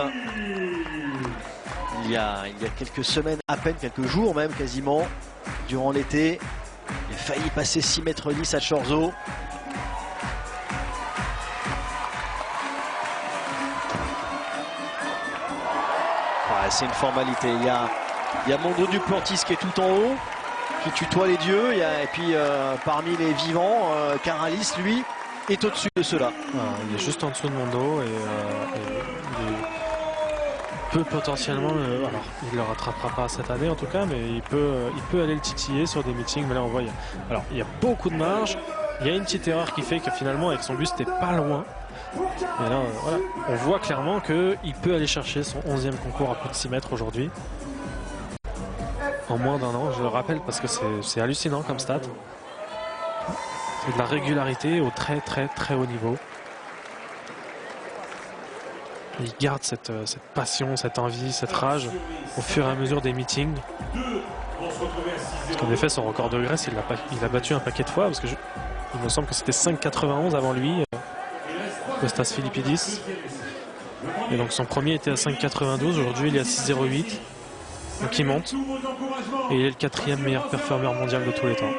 il y a quelques semaines, à peine quelques jours même quasiment, durant l'été. Il a failli passer 6,10 mètres à Chorzo. C'est une formalité. Il y a Mondo Duplantis qui est tout en haut, qui tutoie les dieux. Et puis parmi les vivants, Karalis, lui, est au-dessus de ceux-là. Il est juste en dessous de Mondo et il peut potentiellement, alors il ne le rattrapera pas cette année en tout cas, mais il peut aller le titiller sur des meetings. Mais là on voit, il y a beaucoup de marge. Il y a une petite erreur qui fait que finalement avec son buste n'est pas loin. Et là, voilà, on voit clairement qu'il peut aller chercher son 11e concours à plus de 6 mètres aujourd'hui. En moins d'1 an, je le rappelle parce que c'est hallucinant comme stat. C'est de la régularité au très haut niveau. Il garde cette passion, cette envie, cette rage au fur et à mesure des meetings. Parce qu'en effet, son record de Grèce, il a battu un paquet de fois. Parce que il me semble que c'était 5,91 avant lui, Kostas Philippidis. Et donc son premier était à 5,92. Aujourd'hui, il est à 6,08. Donc il monte. Et il est le 4e meilleur performeur mondial de tous les temps.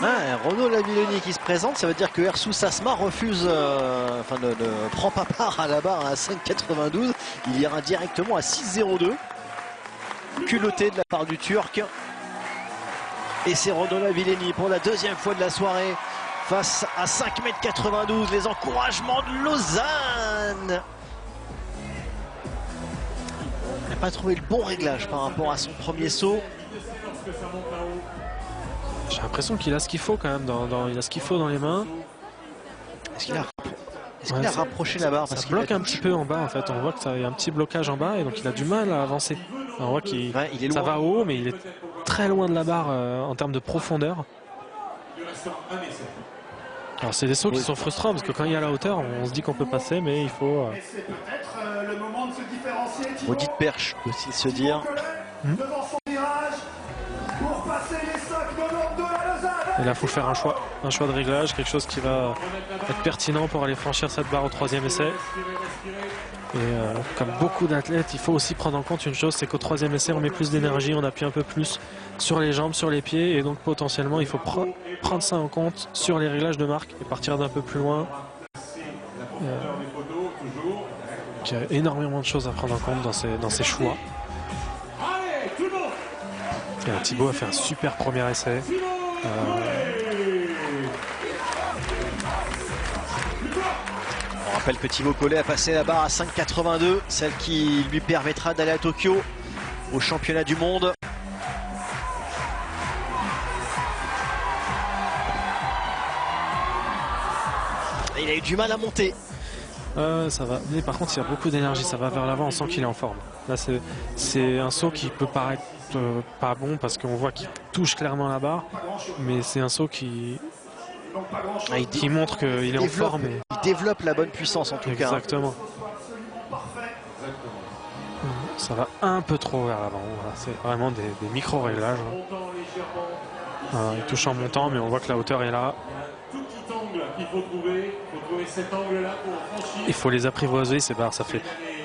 Ah, Renaud Lavillenie qui se présente, ça veut dire que Ersu Sasma refuse, ne prend pas part à la barre à 5,92. Il ira directement à 6,02. Culotté de la part du Turc. Et c'est Renaud Lavillenie pour la 2e fois de la soirée face à 5,92 m. Les encouragements de Lausanne. Il n'a pas trouvé le bon réglage par rapport à son premier saut. J'ai l'impression qu'il a ce qu'il faut quand même, il a ce qu'il faut dans les mains. Est-ce qu'il a rapproché la barre? Ça bloque un petit peu en bas en fait, on voit qu'il y a un petit blocage en bas et donc il a du mal à avancer. On voit qu'il ça va haut mais il est très loin de la barre en termes de profondeur. Alors c'est des sauts qui sont frustrants parce que quand il y a la hauteur on se dit qu'on peut passer mais il faut... C'est peut-être le moment de se différencier. Maudite perche aussi se dire. Devant son virage pour passer les 5 de l'ordre de la Lausanne. Et là il faut faire un choix de réglage, quelque chose qui va être pertinent pour aller franchir cette barre au 3e essai. Et comme beaucoup d'athlètes, il faut aussi prendre en compte une chose, c'est qu'au 3e essai on met plus d'énergie, on appuie un peu plus sur les jambes, sur les pieds et donc potentiellement il faut prendre ça en compte sur les réglages de marque et partir d'un peu plus loin. Il y a énormément de choses à prendre en compte dans ces choix. Et Thibaut a fait un super premier essai. On rappelle que Thibaut Collet a passé la barre à 5,82, celle qui lui permettra d'aller à Tokyo au championnat du monde. Et il a eu du mal à monter. Ça va, mais par contre il y a beaucoup d'énergie, ça va vers l'avant, on sent qu'il est en forme. Là c'est un saut qui peut paraître pas bon parce qu'on voit qu'il touche clairement la barre, mais c'est un saut qui montre qu'il est en forme. Il développe la bonne puissance en tout cas. Exactement. Ça va un peu trop vers l'avant, voilà, c'est vraiment des micro-réglages. Il touche en montant, mais on voit que la hauteur est là. Il faut les apprivoiser ces barres, ça fait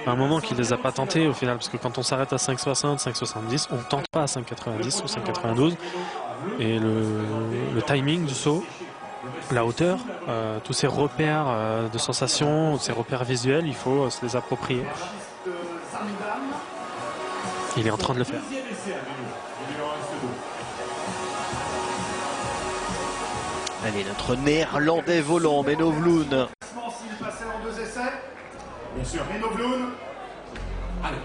un moment qu'il les a pas tentés au final, parce que quand on s'arrête à 5,60, 5,70, on ne tente pas à 5,90 ou 5,92. Et le timing du saut, la hauteur, tous ces repères de sensations, ces repères visuels, il faut se les approprier. Il est en train de le faire. Allez, notre néerlandais volant, Menno Vloen. S'il passait en 2 essais. Bien sûr, Menno Vloen. Allez.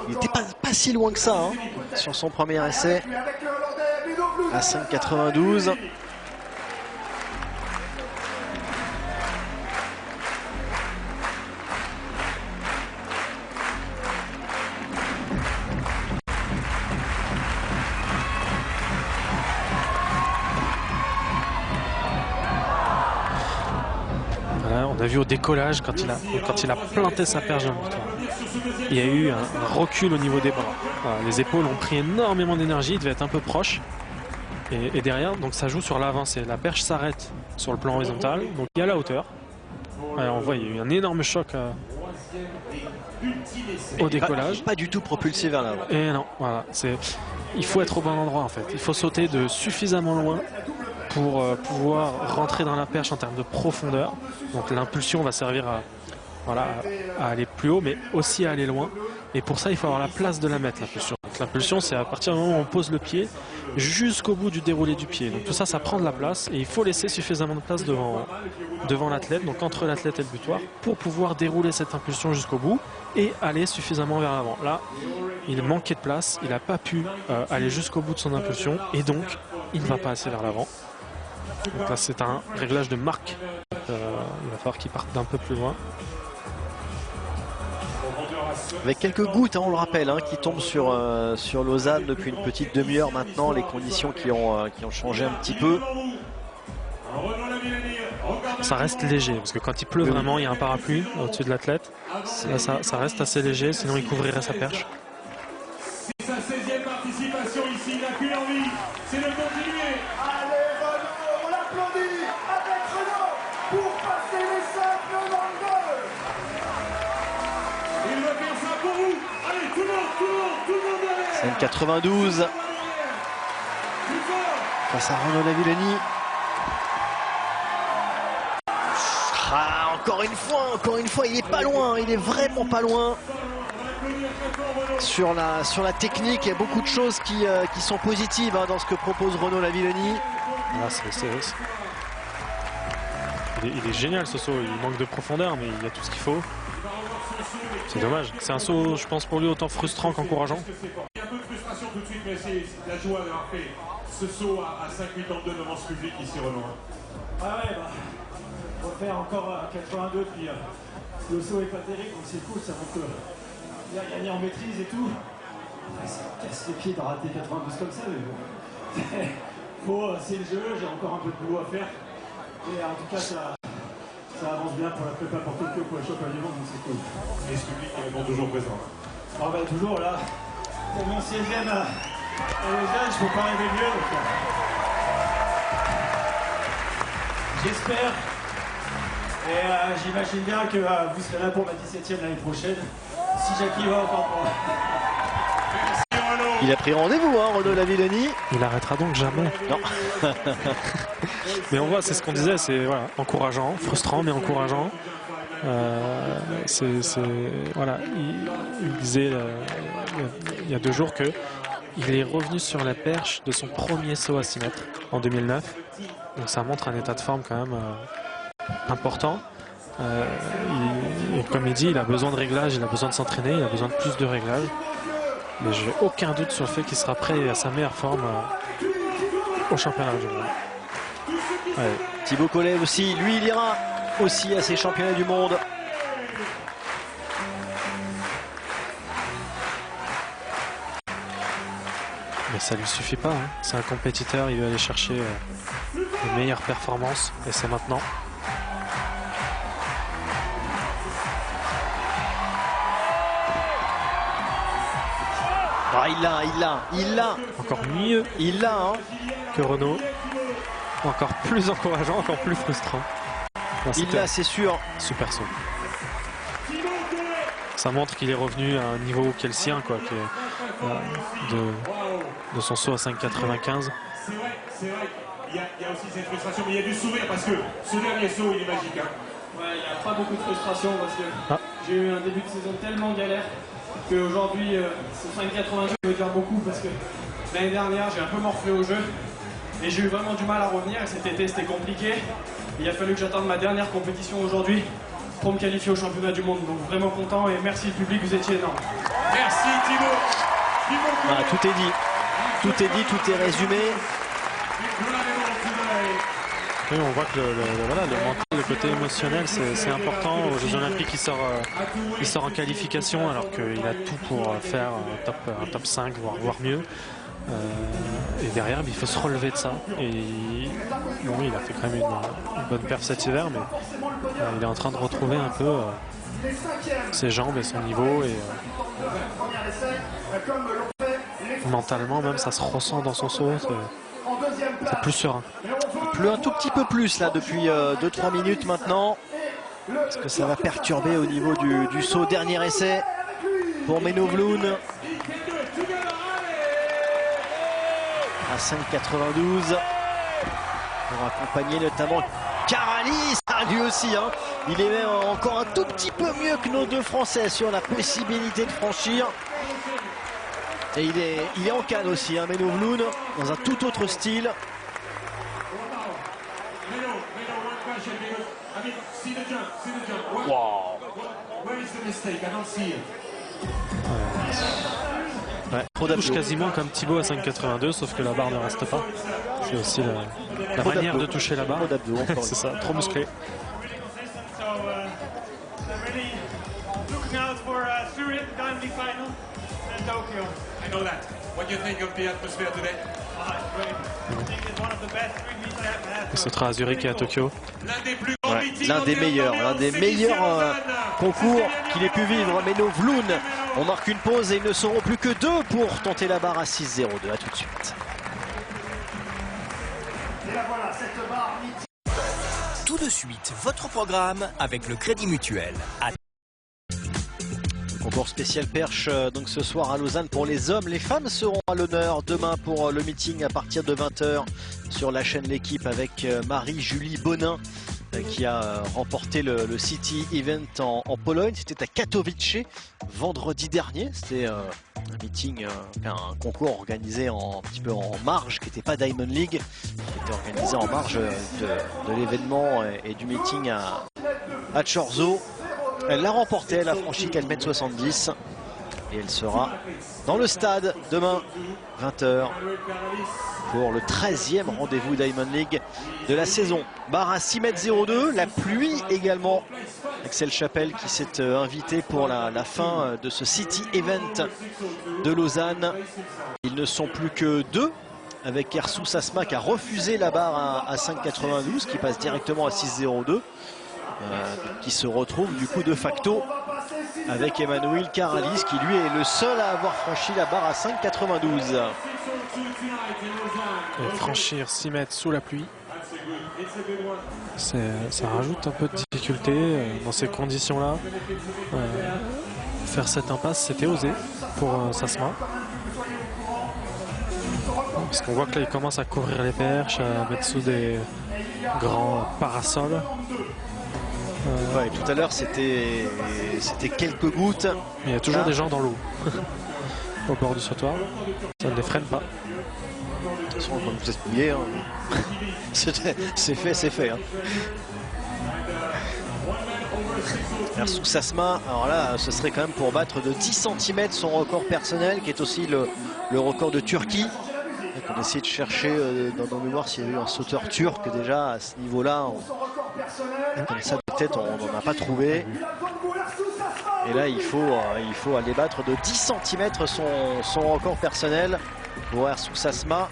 Il n'était pas si loin que ça hein, sur son premier essai à 5,92. On a vu au décollage quand il a planté sa perche dans le bouton. Il y a eu un recul au niveau des bras. Voilà, les épaules ont pris énormément d'énergie, il devait être un peu proche. Et derrière, donc ça joue sur l'avancée. La perche s'arrête sur le plan horizontal, donc il y a la hauteur. Alors on voit, il y a eu un énorme choc au décollage. Pas du tout propulsé vers l'avant. Et non, voilà, il faut être au bon endroit en fait. Il faut sauter de suffisamment loin pour pouvoir rentrer dans la perche en termes de profondeur. Donc l'impulsion va servir à aller plus haut, mais aussi à aller loin. Et pour ça, il faut avoir la place de la mettre, l'impulsion. L'impulsion, c'est à partir du moment où on pose le pied jusqu'au bout du déroulé du pied. Donc tout ça, ça prend de la place et il faut laisser suffisamment de place devant l'athlète, donc entre l'athlète et le butoir, pour pouvoir dérouler cette impulsion jusqu'au bout et aller suffisamment vers l'avant. Là, il manquait de place, il n'a pas pu aller jusqu'au bout de son impulsion et donc il ne va pas assez vers l'avant. Donc là c'est un réglage de marque. Il va falloir qu'il parte d'un peu plus loin. Avec quelques gouttes, hein, on le rappelle, hein, qui tombent sur Lausanne depuis une petite demi-heure maintenant. Les conditions qui ont changé un petit peu. Ça reste léger, parce que quand il pleut vraiment, il y a un parapluie au-dessus de l'athlète. Là, ça reste assez léger, sinon il couvrirait sa perche. C'est sa 16e participation ici, il n'a qu'une envie, c'est de continuer. Allez Renaud, on l'applaudit avec Renaud pour passer les 5,92. Il va faire ça pour vous. Allez, tout le monde derrière. 5,92 face à Renaud Lavillenie. Ah, encore une fois, il est pas loin, il est vraiment pas loin. Sur la technique, il y a beaucoup de choses qui sont positives, hein, dans ce que propose Renaud Lavillenie. Là, il est génial ce saut, il manque de profondeur, mais il y a tout ce qu'il faut. C'est dommage, c'est un saut, je pense, pour lui autant frustrant qu'encourageant. Il y a un peu de frustration tout de suite, mais c'est la joie d'avoir fait ce saut à 5,82 devant ce public ici, Renaud. Ah ouais, on va faire encore 82, puis le saut est pas terrible, donc c'est cool, ça montre qu'il a gagné en maîtrise et tout. Ça me casse les pieds de rater 92 comme ça, mais bon. C'est le jeu, j'ai encore un peu de boulot à faire. Et en tout cas, ça avance bien pour la prépa pour Tokyo, pour le championnat du monde, donc c'est cool. Et ce public est vraiment toujours présent. Ah bah toujours là, pour mon 16e à Lausanne, je peux pas rêver mieux. Donc, j'espère. Et j'imagine bien que vous serez là pour ma 17e l'année prochaine, si Jackie va encore pour moi. Il a pris rendez-vous, hein, Renaud Lavillenie. Il arrêtera donc jamais. Non. Mais on voit, c'est ce qu'on disait, c'est voilà, encourageant, frustrant mais encourageant. Voilà, il disait il y a 2 jours qu'il est revenu sur la perche de son premier saut à 6 mètres en 2009. Donc ça montre un état de forme quand même important. Et comme il dit, il a besoin de réglages, il a besoin de s'entraîner, il a besoin de plus de réglages. Mais j'ai aucun doute sur le fait qu'il sera prêt à sa meilleure forme au championnat du monde. Ouais. Thibaut Collet aussi, lui il ira aussi à ces championnats du monde. Mais ça lui suffit pas, hein. C'est un compétiteur, il veut aller chercher les meilleures performances et c'est maintenant. Ah, il l'a. Encore mieux Il l'a, hein. que Renaud. Encore plus encourageant, encore plus frustrant. Là, Il l'a, c'est sûr. Super saut. Ça montre qu'il est revenu à un niveau qui est le sien, quoi, qui est, de son saut à 5,95. C'est vrai, il y a aussi cette frustration, mais il y a du sourire parce que ce dernier saut, il est magique. Hein. Ouais, il n'y a pas beaucoup de frustration parce que j'ai eu un début de saison tellement galère qu'aujourd'hui, ce 5,82 veut dire beaucoup parce que l'année dernière, j'ai un peu morflé au jeu et j'ai eu vraiment du mal à revenir et cet été, c'était compliqué. Il a fallu que j'attende ma dernière compétition aujourd'hui pour me qualifier au championnat du monde. Donc vraiment content et merci le public, vous étiez énorme. Merci Thibaut. Voilà, tout est dit. Tout est dit, tout est résumé. Oui, on voit que le mental, le côté émotionnel, c'est important. Aux Jeux Olympiques, il sort en qualification alors qu'il a tout pour faire un top 5, voire mieux. Et derrière, il faut se relever de ça. Et bon, il a fait quand même une bonne perf cet hiver, mais il est en train de retrouver un peu ses jambes et son niveau. Et mentalement, même, ça se ressent dans son saut. C'est plus serein. Un tout petit peu plus là depuis 2-3 minutes maintenant. Est-ce que ça va perturber au niveau du saut? Dernier essai pour Menno Vloen. À 5,92 pour accompagner notamment Caralis, lui aussi, hein. Il est même encore un tout petit peu mieux que nos 2 Français sur la possibilité de franchir. Et il est en canne aussi, hein, Menno Vloen, dans un tout autre style. Wow. Ouais, On touche quasiment comme Thibaut à 5,82, sauf que la barre ne reste pas. C'est aussi la manière de toucher la barre. C'est ça, trop musclé. Il sautera à Zurich et à Tokyo. Ouais, l'un des meilleurs concours qu'il ait pu vivre. Menno Vloen. On marque une pause et ils ne seront plus que 2 pour tenter la barre à 6,02. À tout de suite. Et là voilà, cette barre mythique. Tout de suite, votre programme avec le Crédit Mutuel. Concours spécial perche donc ce soir à Lausanne pour les hommes. Les femmes seront à l'honneur demain pour le meeting à partir de 20 h sur la chaîne L'équipe avec Marie-Julie Bonin qui a remporté le City Event en Pologne. C'était à Katowice vendredi dernier. C'était un meeting, un concours organisé un petit peu en marge, qui n'était pas Diamond League, qui était organisé en marge de l'événement et du meeting à Chorzo. Elle l'a remporté, elle a franchi 4,70 m et elle sera dans le stade demain 20 h pour le 13e rendez-vous Diamond League de la saison. Barre à 6,02 m, la pluie également. Axel Chapelle qui s'est invité pour la fin de ce City Event de Lausanne. Ils ne sont plus que 2 avec Ersou Sasma qui a refusé la barre à 5,92 qui passe directement à 6,02. Qui se retrouve du coup de facto avec Emmanuel Caralis qui lui est le seul à avoir franchi la barre à 5,92. Et franchir 6 mètres sous la pluie, ça rajoute un peu de difficulté dans ces conditions-là. Faire cette impasse, c'était osé pour Sasma. Parce qu'on voit que là, il commence à couvrir les perches, à mettre sous des grands parasols. Ouais, tout à l'heure c'était quelques gouttes. Mais il y a toujours des gens dans l'eau au bord du sautoir. Ça ne les freine pas. De toute façon, vous êtes mouillé. Hein. C'est fait. Hein. Ersou Sasma, alors là, ce serait quand même pour battre de 10 cm son record personnel, qui est aussi le record de Turquie. On essaie de chercher dans nos mémoires s'il y avait eu un sauteur turc déjà à ce niveau-là. Comme ça de tête on n'en a pas trouvé. Et là il faut aller battre de 10 cm son record personnel pour Ersou Sasma.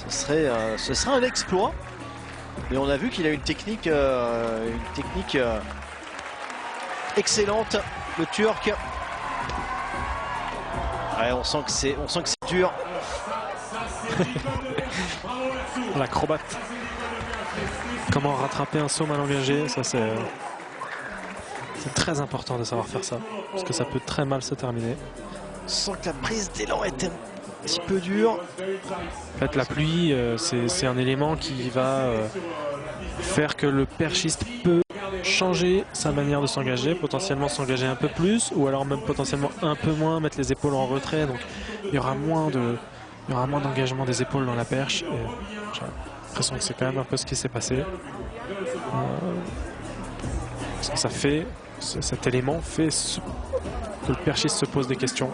Ce serait un exploit. Mais on a vu qu'il a une technique excellente, le Turc. Ouais, on sent que c'est dur. L'acrobate. Comment rattraper un saut mal engagé, ça c'est très important de savoir faire ça, parce que ça peut très mal se terminer. On sent que la prise d'élan est un petit peu dure. En fait, la pluie, c'est un élément qui va faire que le perchiste peut changer sa manière de s'engager, potentiellement s'engager un peu plus, ou alors même potentiellement un peu moins, mettre les épaules en retrait. Donc il y aura moins d'engagement des épaules dans la perche. J'ai l'impression que c'est quand même un peu ce qui s'est passé. Parce que ça fait, cet élément fait que le perchiste se pose des questions.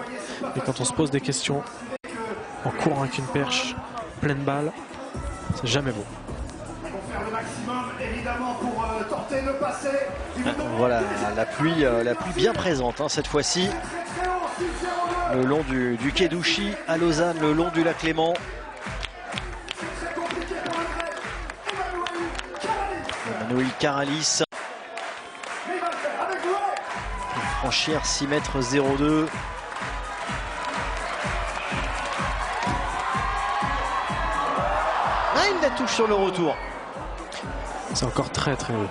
Et quand on se pose des questions en courant avec une perche pleine balle, c'est jamais beau. Faire le maximum évidemment pour tenter de passer. Voilà, la pluie bien présente hein, cette fois-ci. Le long du quai d'Ouchy à Lausanne, le long du lac Léman. Emmanuel Caralis. Pour franchir 6,02 m. Ah, il la touche sur le retour. C'est encore très très haut.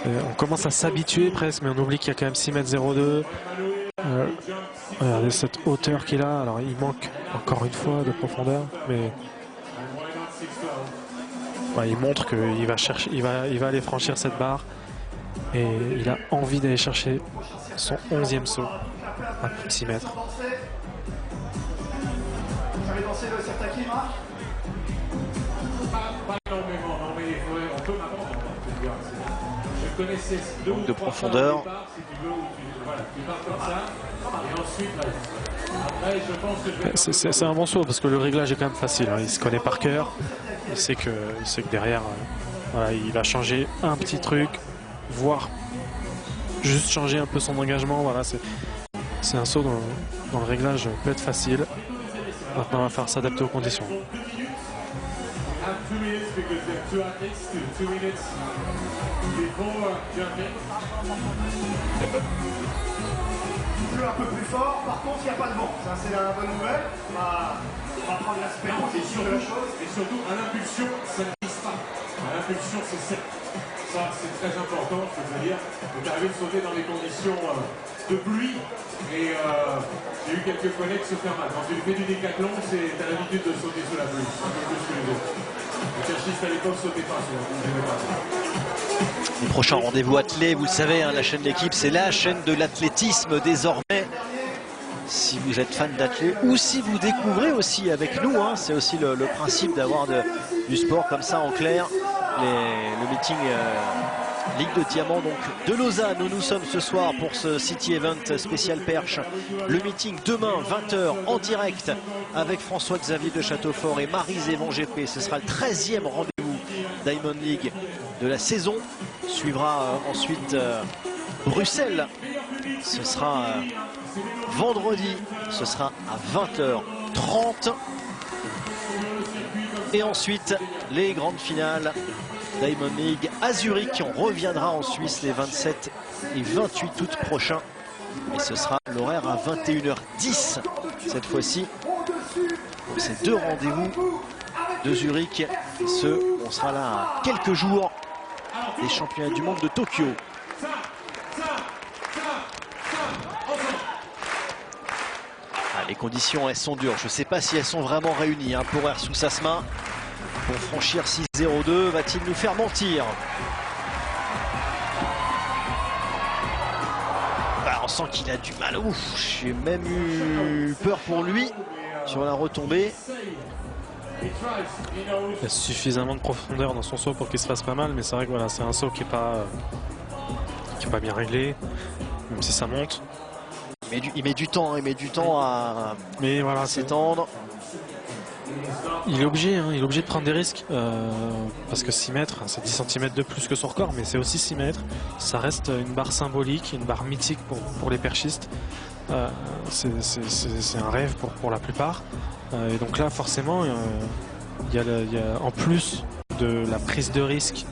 On commence à s'habituer presque, mais on oublie qu'il y a quand même 6,02 m. Regardez cette hauteur qu'il a. Alors il manque encore une fois de profondeur, mais il montre qu'il va chercher, il va aller franchir cette barre et il a envie d'aller chercher son 11e saut à plus de 6 mètres. Vous avez dansé le Sertaki, Marc? Pas énormément, non mais on peut m'apprendre. connaissais deux Manque ou de trois profondeur. fois au départ, si tu veux, où tu pars comme ça. Et ensuite, après, je pense que je vais... C'est un bon saut parce que le réglage est quand même facile. Hein. Il se connaît par cœur. Il sait que derrière, voilà, il va changer un petit truc, voire juste changer un peu son engagement. Voilà, c'est un saut dans le réglage peut être facile. Maintenant, il va falloir s'adapter aux conditions. have 2 minutes because there are 2 athletes, 2 minutes before jumping. Il pleut un peu plus fort, par contre il n'y a pas de vent. Ça c'est la bonne nouvelle. On va prendre l'aspect positif de la chose. Et surtout, à l'impulsion, ça ne glisse pas. À l'impulsion, c'est sec. Ça, c'est très important, je veux dire. Vous arrivez de sauter dans des conditions de pluie. Et j'ai eu quelques collègues se faire mal. Quand tu fais du décathlon, tu as l'habitude de sauter sous la pluie. Un peu plus que les autres. Les cherchistes à l'époque sautaient pas sous la pluie. Le prochain rendez-vous athlé, vous le savez, hein, la chaîne d'équipe, c'est la chaîne de l'athlétisme désormais. Si vous êtes fan d'athlé ou si vous découvrez aussi avec nous, hein, c'est aussi le principe d'avoir du sport comme ça en clair. Le meeting Ligue de Diamant donc de Lausanne où nous sommes ce soir pour ce City Event spécial perche. Le meeting demain 20h en direct avec François-Xavier de Châteaufort et Marie-Zévan GP. Ce sera le 13e rendez-vous Diamond League de la saison. Suivra ensuite Bruxelles. Ce sera vendredi. Ce sera à 20h30. Et ensuite les grandes finales Diamond League à Zurich. On reviendra en Suisse les 27 et 28 août prochains. Et ce sera l'horaire à 21h10 cette fois-ci. Pour ces deux rendez-vous de Zurich. Et on sera là à quelques jours des championnats du monde de Tokyo. Ah, les conditions elles sont dures. Je ne sais pas si elles sont vraiment réunies hein, pour Ersu Sasma. Pour franchir 6-0-2, va-t-il nous faire mentir? Bah, on sent qu'il a du mal. J'ai même eu peur pour lui sur la retombée. Il y a suffisamment de profondeur dans son saut pour qu'il se fasse pas mal, mais c'est vrai que voilà, c'est un saut qui est pas bien réglé, même si ça monte. Il met du temps à voilà, s'étendre. Il est obligé de prendre des risques parce que 6 mètres, c'est 10 cm de plus que son record, mais c'est aussi 6 mètres. Ça reste une barre symbolique, une barre mythique pour les perchistes. C'est un rêve pour la plupart. Et donc là, forcément, il y a en plus de la prise de risque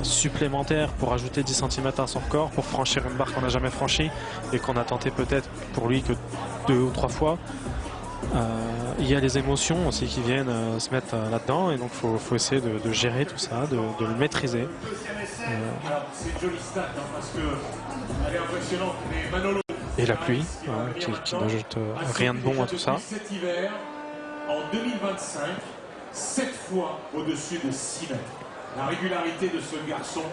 supplémentaire pour ajouter 10 cm à son record, pour franchir une barre qu'on n'a jamais franchie et qu'on a tenté peut-être pour lui que 2 ou 3 fois. Il y a les émotions aussi qui viennent se mettre là-dedans et donc il faut essayer de gérer tout ça, de le maîtriser. Alors c'est une jolie stat hein, parce qu'elle est impressionnante. Mais Manolo et la pluie qui n'ajoute rien de bon à tout ça. Cet hiver, en 2025, 7 fois au-dessus de 6 mètres. La régularité de ce garçon,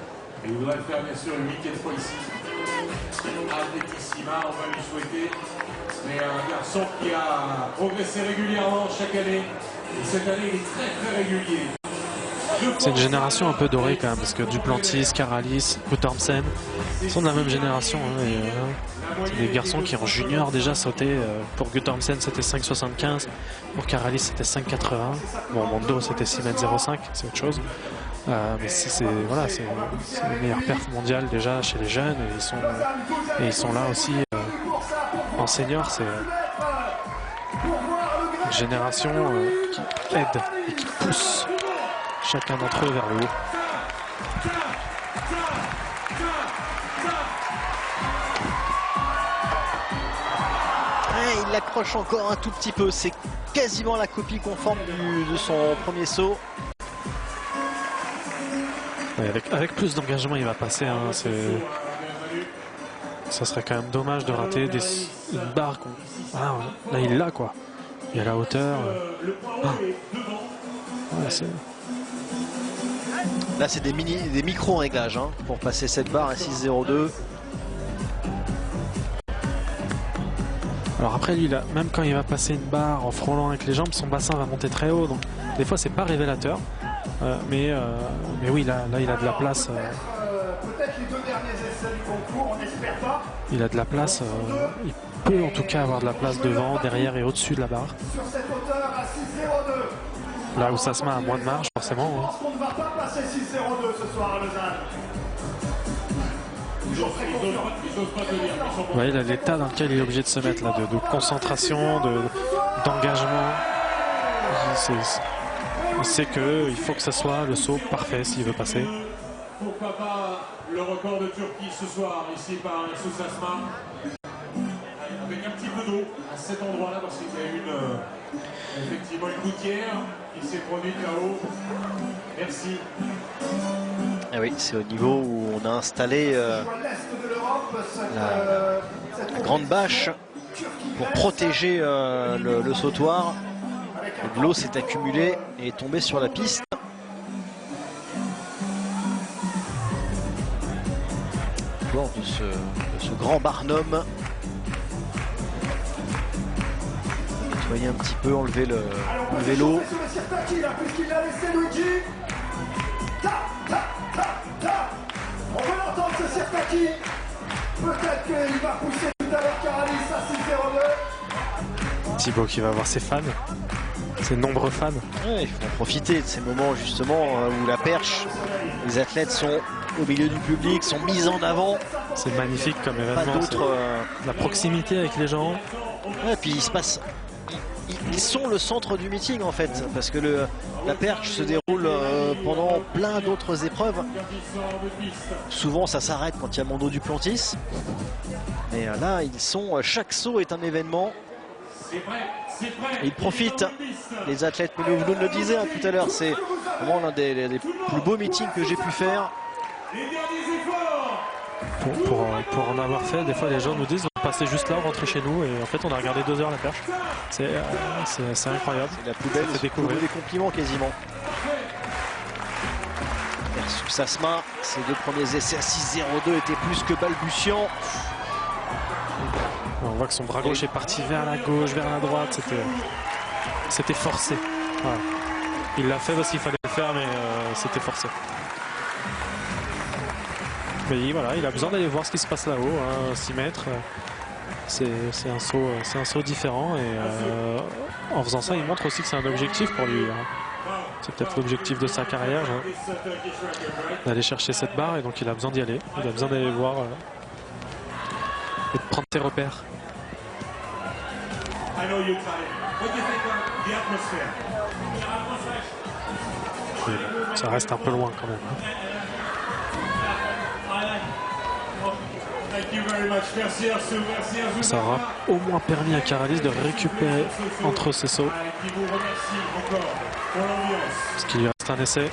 et il voudrait le faire bien sûr une 8e fois ici. Athlétissima, on va lui souhaiter. Mais un garçon qui a progressé régulièrement chaque année. Et cette année, il est très très régulier. C'est une génération un peu dorée quand même, parce que Duplantis, Karalis, Guttormsen sont de la même génération. Hein, c'est des garçons qui en junior déjà sautaient. Pour Guttormsen c'était 5,75, pour Karalis c'était 5,80. Bon, Mondo c'était 6,05 m, c'est autre chose. Mais c'est les meilleurs perfs mondiales déjà chez les jeunes et ils sont là aussi en senior. C'est une génération qui aide et qui pousse chacun d'entre eux vers le haut. Ouais, il l'accroche encore un tout petit peu. C'est quasiment la copie conforme de son premier saut. Ouais, avec plus d'engagement, il va passer. Hein, ça serait quand même dommage de rater une barre. Ah, là, il l'a quoi. Il y a la hauteur. Ouais, là, c'est des micro-réglages hein, pour passer cette barre à 6,02. Alors après, lui, là, même quand il va passer une barre en frôlant avec les jambes, son bassin va monter très haut. Donc, des fois, c'est pas révélateur. Mais oui, là, il a de la place peut-être les 2 derniers essais du concours, on n'espère pas. Il a de la place, il peut en tout cas avoir de la place devant, derrière et au-dessus de la barre. Sur cette hauteur à 6,02. Là où Sassma a moins de marge, forcément. Je pense qu'on ne va pas passer 6,02 ce soir à Lausanne. Toujours très confiant. Vous voyez l'état dans lequel il est obligé de se mettre là, de concentration, d'engagement. Il sait qu'il faut que ce soit le saut parfait s'il veut passer. Pourquoi pas le record de Turquie ce soir, ici par Yusuf Sassma. Avec un petit peu d'eau à cet endroit-là, parce qu'il y a eu effectivement une gouttière qui s'est produite là-haut. Merci. Ah oui, c'est au niveau où on a installé la grande bâche pour protéger le sautoir. De l'eau s'est accumulée et est tombée sur la piste. Bord de ce grand Barnum. Nettoyer un petit peu, enlever l'eau. On peut l'entendre ce Sirtaki. Peut-être qu'il va pousser tout à l'heure Caralis à 6,02. Thibaut qui va voir ses fans, ses nombreux fans. Ouais, il faut en profiter de ces moments justement où la perche, les athlètes sont au milieu du public, sont mis en avant. C'est magnifique comme Pas événement. d'autres. La proximité avec les gens. Ouais, puis il se passe. Ils sont le centre du meeting en fait, parce que la perche se déroule pendant plein d'autres épreuves. Souvent ça s'arrête quand il y a Mondo Duplantis. Mais là, chaque saut est un événement. Et ils profitent, les athlètes. Mais vous le disiez tout à l'heure, c'est vraiment l'un des plus beaux meetings que j'ai pu faire. Pour en avoir fait, des fois les gens nous disent on passait juste là, on rentrait chez nous et en fait on a regardé 2 heures la perche. C'est incroyable. C'est la plus belle, des compliments quasiment. Versus Sassma, ses 2 premiers essais à 6,02 étaient plus que balbutiants. On voit que son bras gauche est parti vers la gauche, vers la droite. C'était forcé. Voilà. Il l'a fait parce qu'il fallait le faire, mais c'était forcé. Mais voilà, il a besoin d'aller voir ce qui se passe là-haut, hein, 6 mètres. C'est un saut différent et en faisant ça, il montre aussi que c'est un objectif pour lui. Hein. C'est peut-être l'objectif de sa carrière, d'aller chercher cette barre, et donc il a besoin d'y aller. Il a besoin d'aller voir et de prendre ses repères. Et ça reste un peu loin quand même. Ça aura au moins permis à Caralis de récupérer entre ses sauts. Parce qu'il lui reste un essai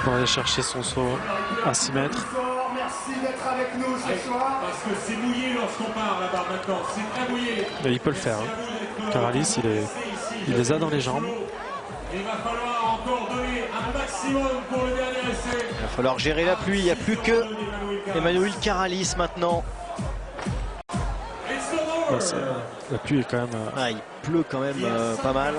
pour aller chercher son saut à 6 mètres. Merci d'être avec nous ce soir. Parce que c'est mouillé lorsqu'on part là-bas maintenant. C'est très mouillé. Mais il peut le faire. Hein. Caralis, il les a dans les jambes. Il va falloir encore donner un maximum pour le dernier essai. Il va falloir gérer la pluie. Il n'y a plus que Emmanuel Caralis maintenant. La pluie est quand même... Il pleut quand même pas mal.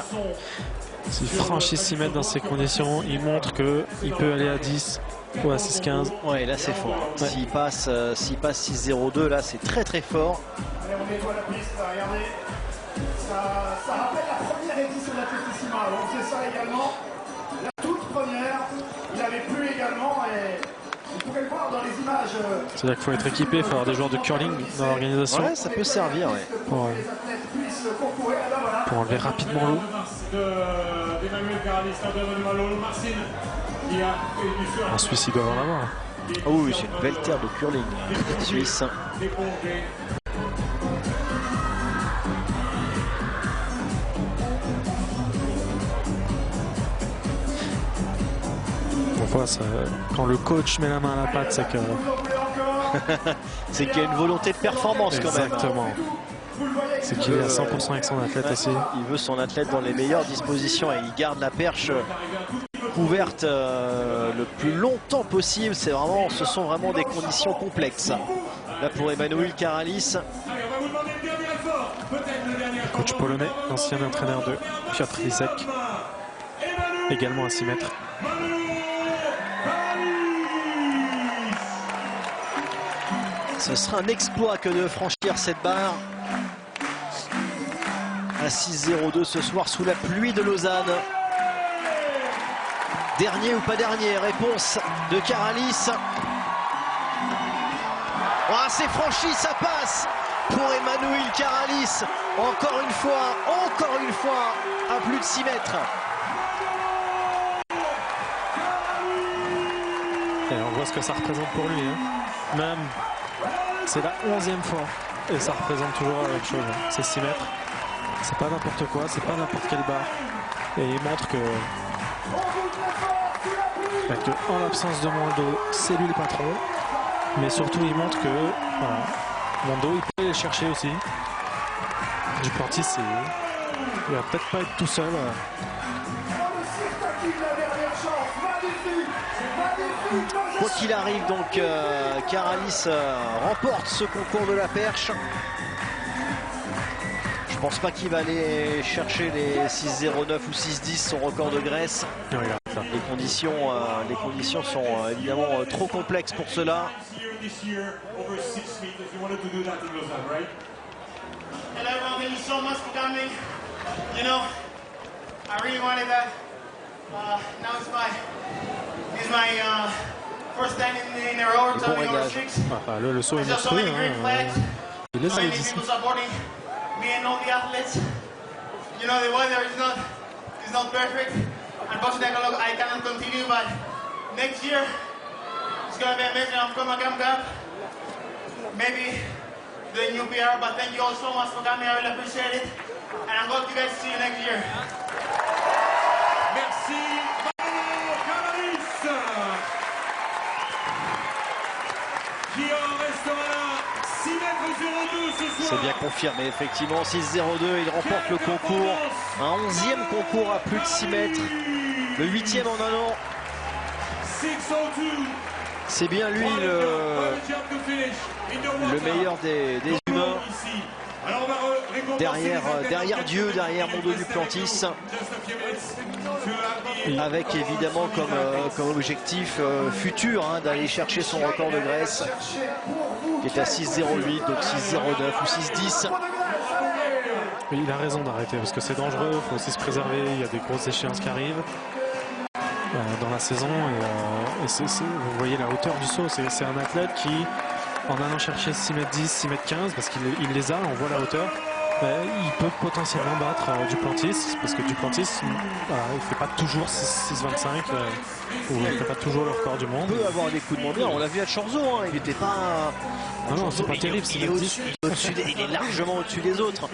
S'il franchit 6 mètres dans ces conditions, il montre qu'il peut aller à 10 ou à 6,15. Ouais, là c'est fort. Ouais. S'il passe 6,02, là c'est très très fort. Allez, on nettoie la piste, regardez. Ça rappelle la première édition de la Testissima. On faisait ça également. La toute première, il avait plu également et vous pouvez le voir dans les images. C'est-à-dire qu'il faut être équipé, il faut avoir des joueurs de curling dans l'organisation. Ouais, ça peut servir. Ouais. Pour enlever rapidement l'eau. En Suisse, ils doivent en avoir. Oh oui, c'est une belle terre de curling suisse. On voit ça, quand le coach met la main à la pâte, c'est que... c'est qu'il y a une volonté de performance quand même. Exactement. C'est qu'il est à 100% avec son athlète aussi. Il veut son athlète dans les meilleures dispositions et il garde la perche couverte le plus longtemps possible. Ce sont vraiment des conditions complexes. Là pour Emmanuel Caralis. Le coach polonais, ancien entraîneur de Piotr Lisek, également à 6 mètres. Ce sera un exploit que de franchir cette barre. À 6-0-2 ce soir sous la pluie de Lausanne. Dernier ou pas dernier, réponse de Karalis. Ah, c'est franchi, ça passe pour Emmanuel Karalis. Encore une fois, à plus de 6 mètres. Et on voit ce que ça représente pour lui. Hein. Même, c'est la 11e fois. Et ça représente toujours la même chose. Hein. C'est 6 mètres. C'est pas n'importe quoi, c'est pas n'importe quelle barre. Et il montre que en l'absence de Mondo, c'est lui le patron. Mais surtout, il montre que voilà, Mondo, il peut aller chercher aussi. Duplantis, il va peut-être pas être tout seul. Quoi qu'il arrive, donc, Karalis remporte ce concours de la perche. Je pense pas qu'il va aller chercher les 6,09 ou 6,10, son record de Grèce. Les conditions sont évidemment trop complexes pour cela. Hello everyone, thank you so much for coming. You know, I really wanted that. Now it's my first time in a row turning over 6. Le saut est There's so monstrueux. many great flags. Il les So a many ici. people supporting me and all the athletes. You know, the weather is not perfect. Unfortunately, I cannot continue, but next year it's gonna be amazing. I'm gonna come back. Maybe the new PR, but thank you all so much for coming. I really appreciate it, and I hope you guys see you next year. Merci, Mauro Karalis, qui en restera là, 6,02 ce soir. C'est bien confirmé, effectivement, 6,02, il remporte le concours. Un 11e concours à plus de 6 mètres. Le 8e en un an. 6,02. C'est bien lui le meilleur des humains. Derrière Dieu, derrière Mondo Duplantis. Avec évidemment comme objectif futur d'aller chercher son record de Grèce, qui est à 6,08, donc 6,09 ou 6,10. Il a raison d'arrêter parce que c'est dangereux, il faut aussi se préserver, il y a des grosses échéances qui arrivent dans la saison. Et vous voyez la hauteur du saut, c'est un athlète qui, en allant chercher 6,10 6,15 parce qu'il les a, on voit la hauteur, il peut potentiellement battre Duplantis, parce que Duplantis, il ne fait pas toujours 6,25 ou il ne fait pas toujours le record du monde. Il peut avoir des coups de moins bien, on l'a vu à Chorzo, il n'était pas... Non, c'est pas terrible, il est largement au-dessus des autres,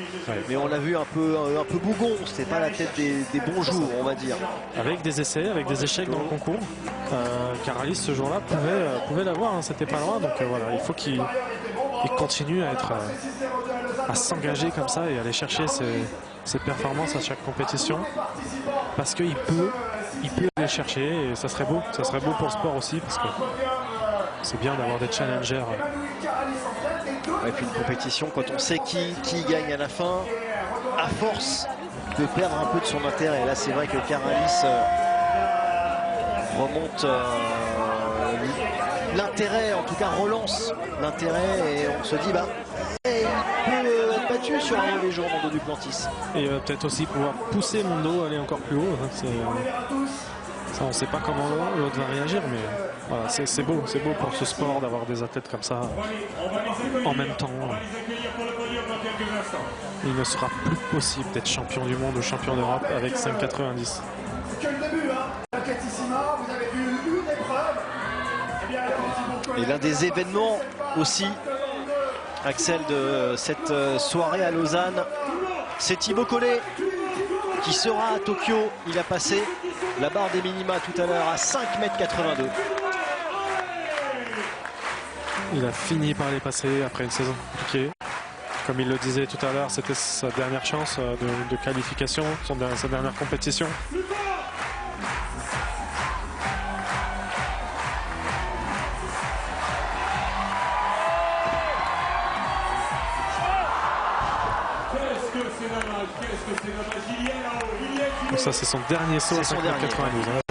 mais on l'a vu un peu bougon, c'était pas la tête des bons jours, on va dire. Avec des essais, avec des échecs dans le concours, Karalis ce jour-là pouvait l'avoir, c'était pas loin, donc voilà, il faut qu'il continue à s'engager comme ça et aller chercher ses performances à chaque compétition, parce qu'il peut aller chercher, et ça serait beau pour le sport aussi, parce que c'est bien d'avoir des challengers. Et puis une compétition, quand on sait qui gagne à la fin, à force de perdre un peu de son intérêt. Là, c'est vrai que Karalis remonte l'intérêt, en tout cas relance l'intérêt, et on se dit, il peut être battu sur un mauvais jour, Mondo Duplantis. Et peut-être aussi pouvoir pousser Mondo à aller encore plus haut. Ça, on ne sait pas comment l'autre va réagir, mais voilà, c'est beau pour ce sport d'avoir des athlètes comme ça en même temps. Il ne sera plus possible d'être champion du monde ou champion d'Europe avec 5,90. Que le début, Atletissima, vous avez vu une épreuve. Et l'un des événements aussi, Axel, de cette soirée à Lausanne, c'est Thibaut Collet qui sera à Tokyo. Il a passé la barre des minima tout à l'heure à 5,82 m. Il a fini par les passer après une saison compliquée. Comme il le disait tout à l'heure, c'était sa dernière chance de qualification, sa dernière compétition. Qu'est-ce que c'est dommage, il y est là-haut, il y est Ça, c'est son dernier saut à 5,92.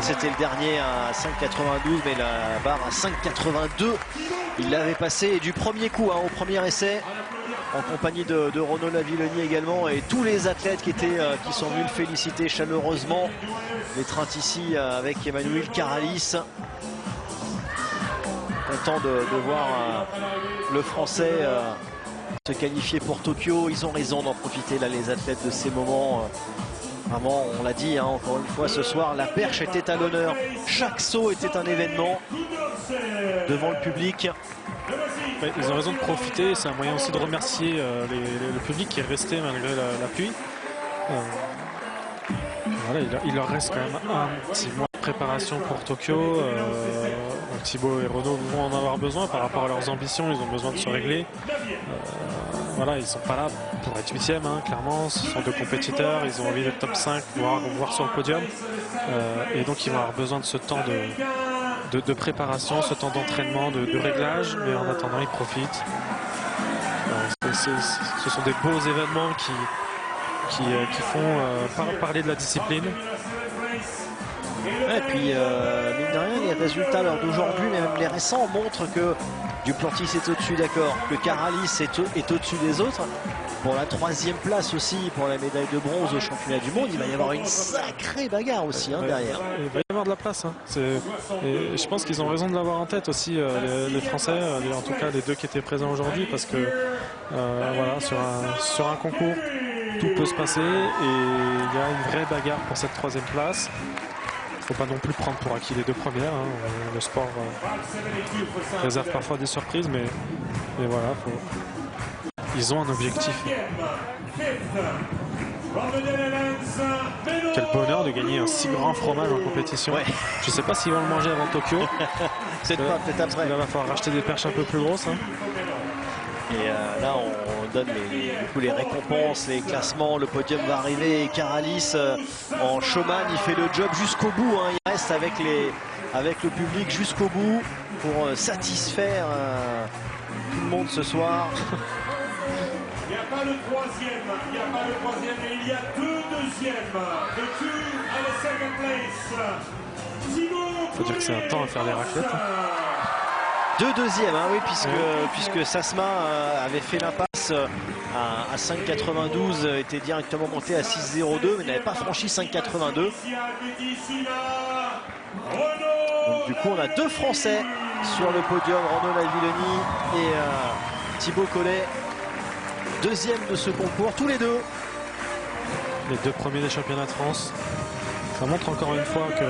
c'était le dernier à 5,92, mais la barre à 5,82, il l'avait passé et du premier coup, hein, au premier essai, en compagnie de Renaud Lavillenie également, et tous les athlètes qui sont venus le féliciter chaleureusement. Les trains ici avec Emmanuel Caralis. Content de voir le Français se qualifier pour Tokyo. Ils ont raison d'en profiter là, les athlètes, de ces moments. Vraiment, on l'a dit, hein, encore une fois ce soir, la perche était à l'honneur. Chaque saut était un événement devant le public. Ouais, ils ont raison de profiter. C'est un moyen aussi de remercier le public qui est resté malgré la pluie. Voilà, il leur reste quand même un petit mois de préparation pour Tokyo. Donc Thibaut et Renaud vont en avoir besoin par rapport à leurs ambitions. Ils ont besoin de se régler. Voilà, ils sont pas là pour être 8e, hein, clairement. Ce sont deux compétiteurs. Ils ont envie d'être top 5, voire sur le podium. Et donc ils vont avoir besoin de ce temps de préparation, ce temps d'entraînement, de réglage. Mais en attendant, ils profitent. Ce sont des beaux événements qui font parler de la discipline. Et puis, mine de rien, les résultats lors d'aujourd'hui, mais même les récents, montrent que Duplantis est au-dessus, d'accord, que Caralis est au-dessus des autres. Pour la 3e place aussi, pour la médaille de bronze au championnat du monde, il va y avoir une sacrée bagarre aussi, hein, derrière. Il va y avoir de la place. Hein. Et je pense qu'ils ont raison de l'avoir en tête aussi, les Français, en tout cas les deux qui étaient présents aujourd'hui, parce que voilà, sur un concours, tout peut se passer et il y a une vraie bagarre pour cette 3e place. Il ne faut pas non plus prendre pour acquis les deux premières. Hein. Le sport réserve parfois des surprises, mais voilà, ils ont un objectif. Quel bonheur de gagner un si grand fromage en compétition. Ouais. Je ne sais pas s'ils vont le manger avant Tokyo. peut-être après. Là, il va falloir racheter des perches un peu plus grosses. Hein. Et là, on donne les récompenses, les classements. Le podium va arriver et Caralis en showman, il fait le job jusqu'au bout. Hein. Il reste avec le public jusqu'au bout pour satisfaire tout le monde ce soir. Il n'y a pas le troisième, mais il y a deux deuxièmes. The two à la second place. Il faut dire que c'est un temps à faire les raclettes. Hein. Deux deuxièmes, hein, oui, puisque Sasma avait fait l'impasse à 5,92, était directement monté à 6,02, mais n'avait pas franchi 5,82. Donc du coup, on a deux Français sur le podium, Renaud Lavillenie et Thibaut Collet, deuxième de ce concours, tous les deux. Les deux premiers des championnats de France. Ça montre encore une fois que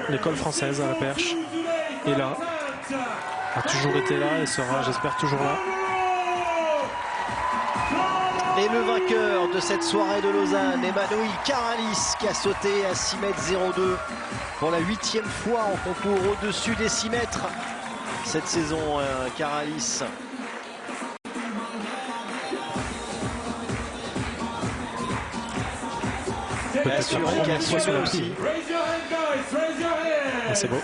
l'école française à la perche est là. A toujours été là et sera, j'espère, toujours là. Et le vainqueur de cette soirée de Lausanne, Emmanuel Caralis, qui a sauté à 6,02 m pour la 8e fois en concours au-dessus des 6 mètres cette saison. Caralis. Qui a assuré aussi. Ah, c'est beau.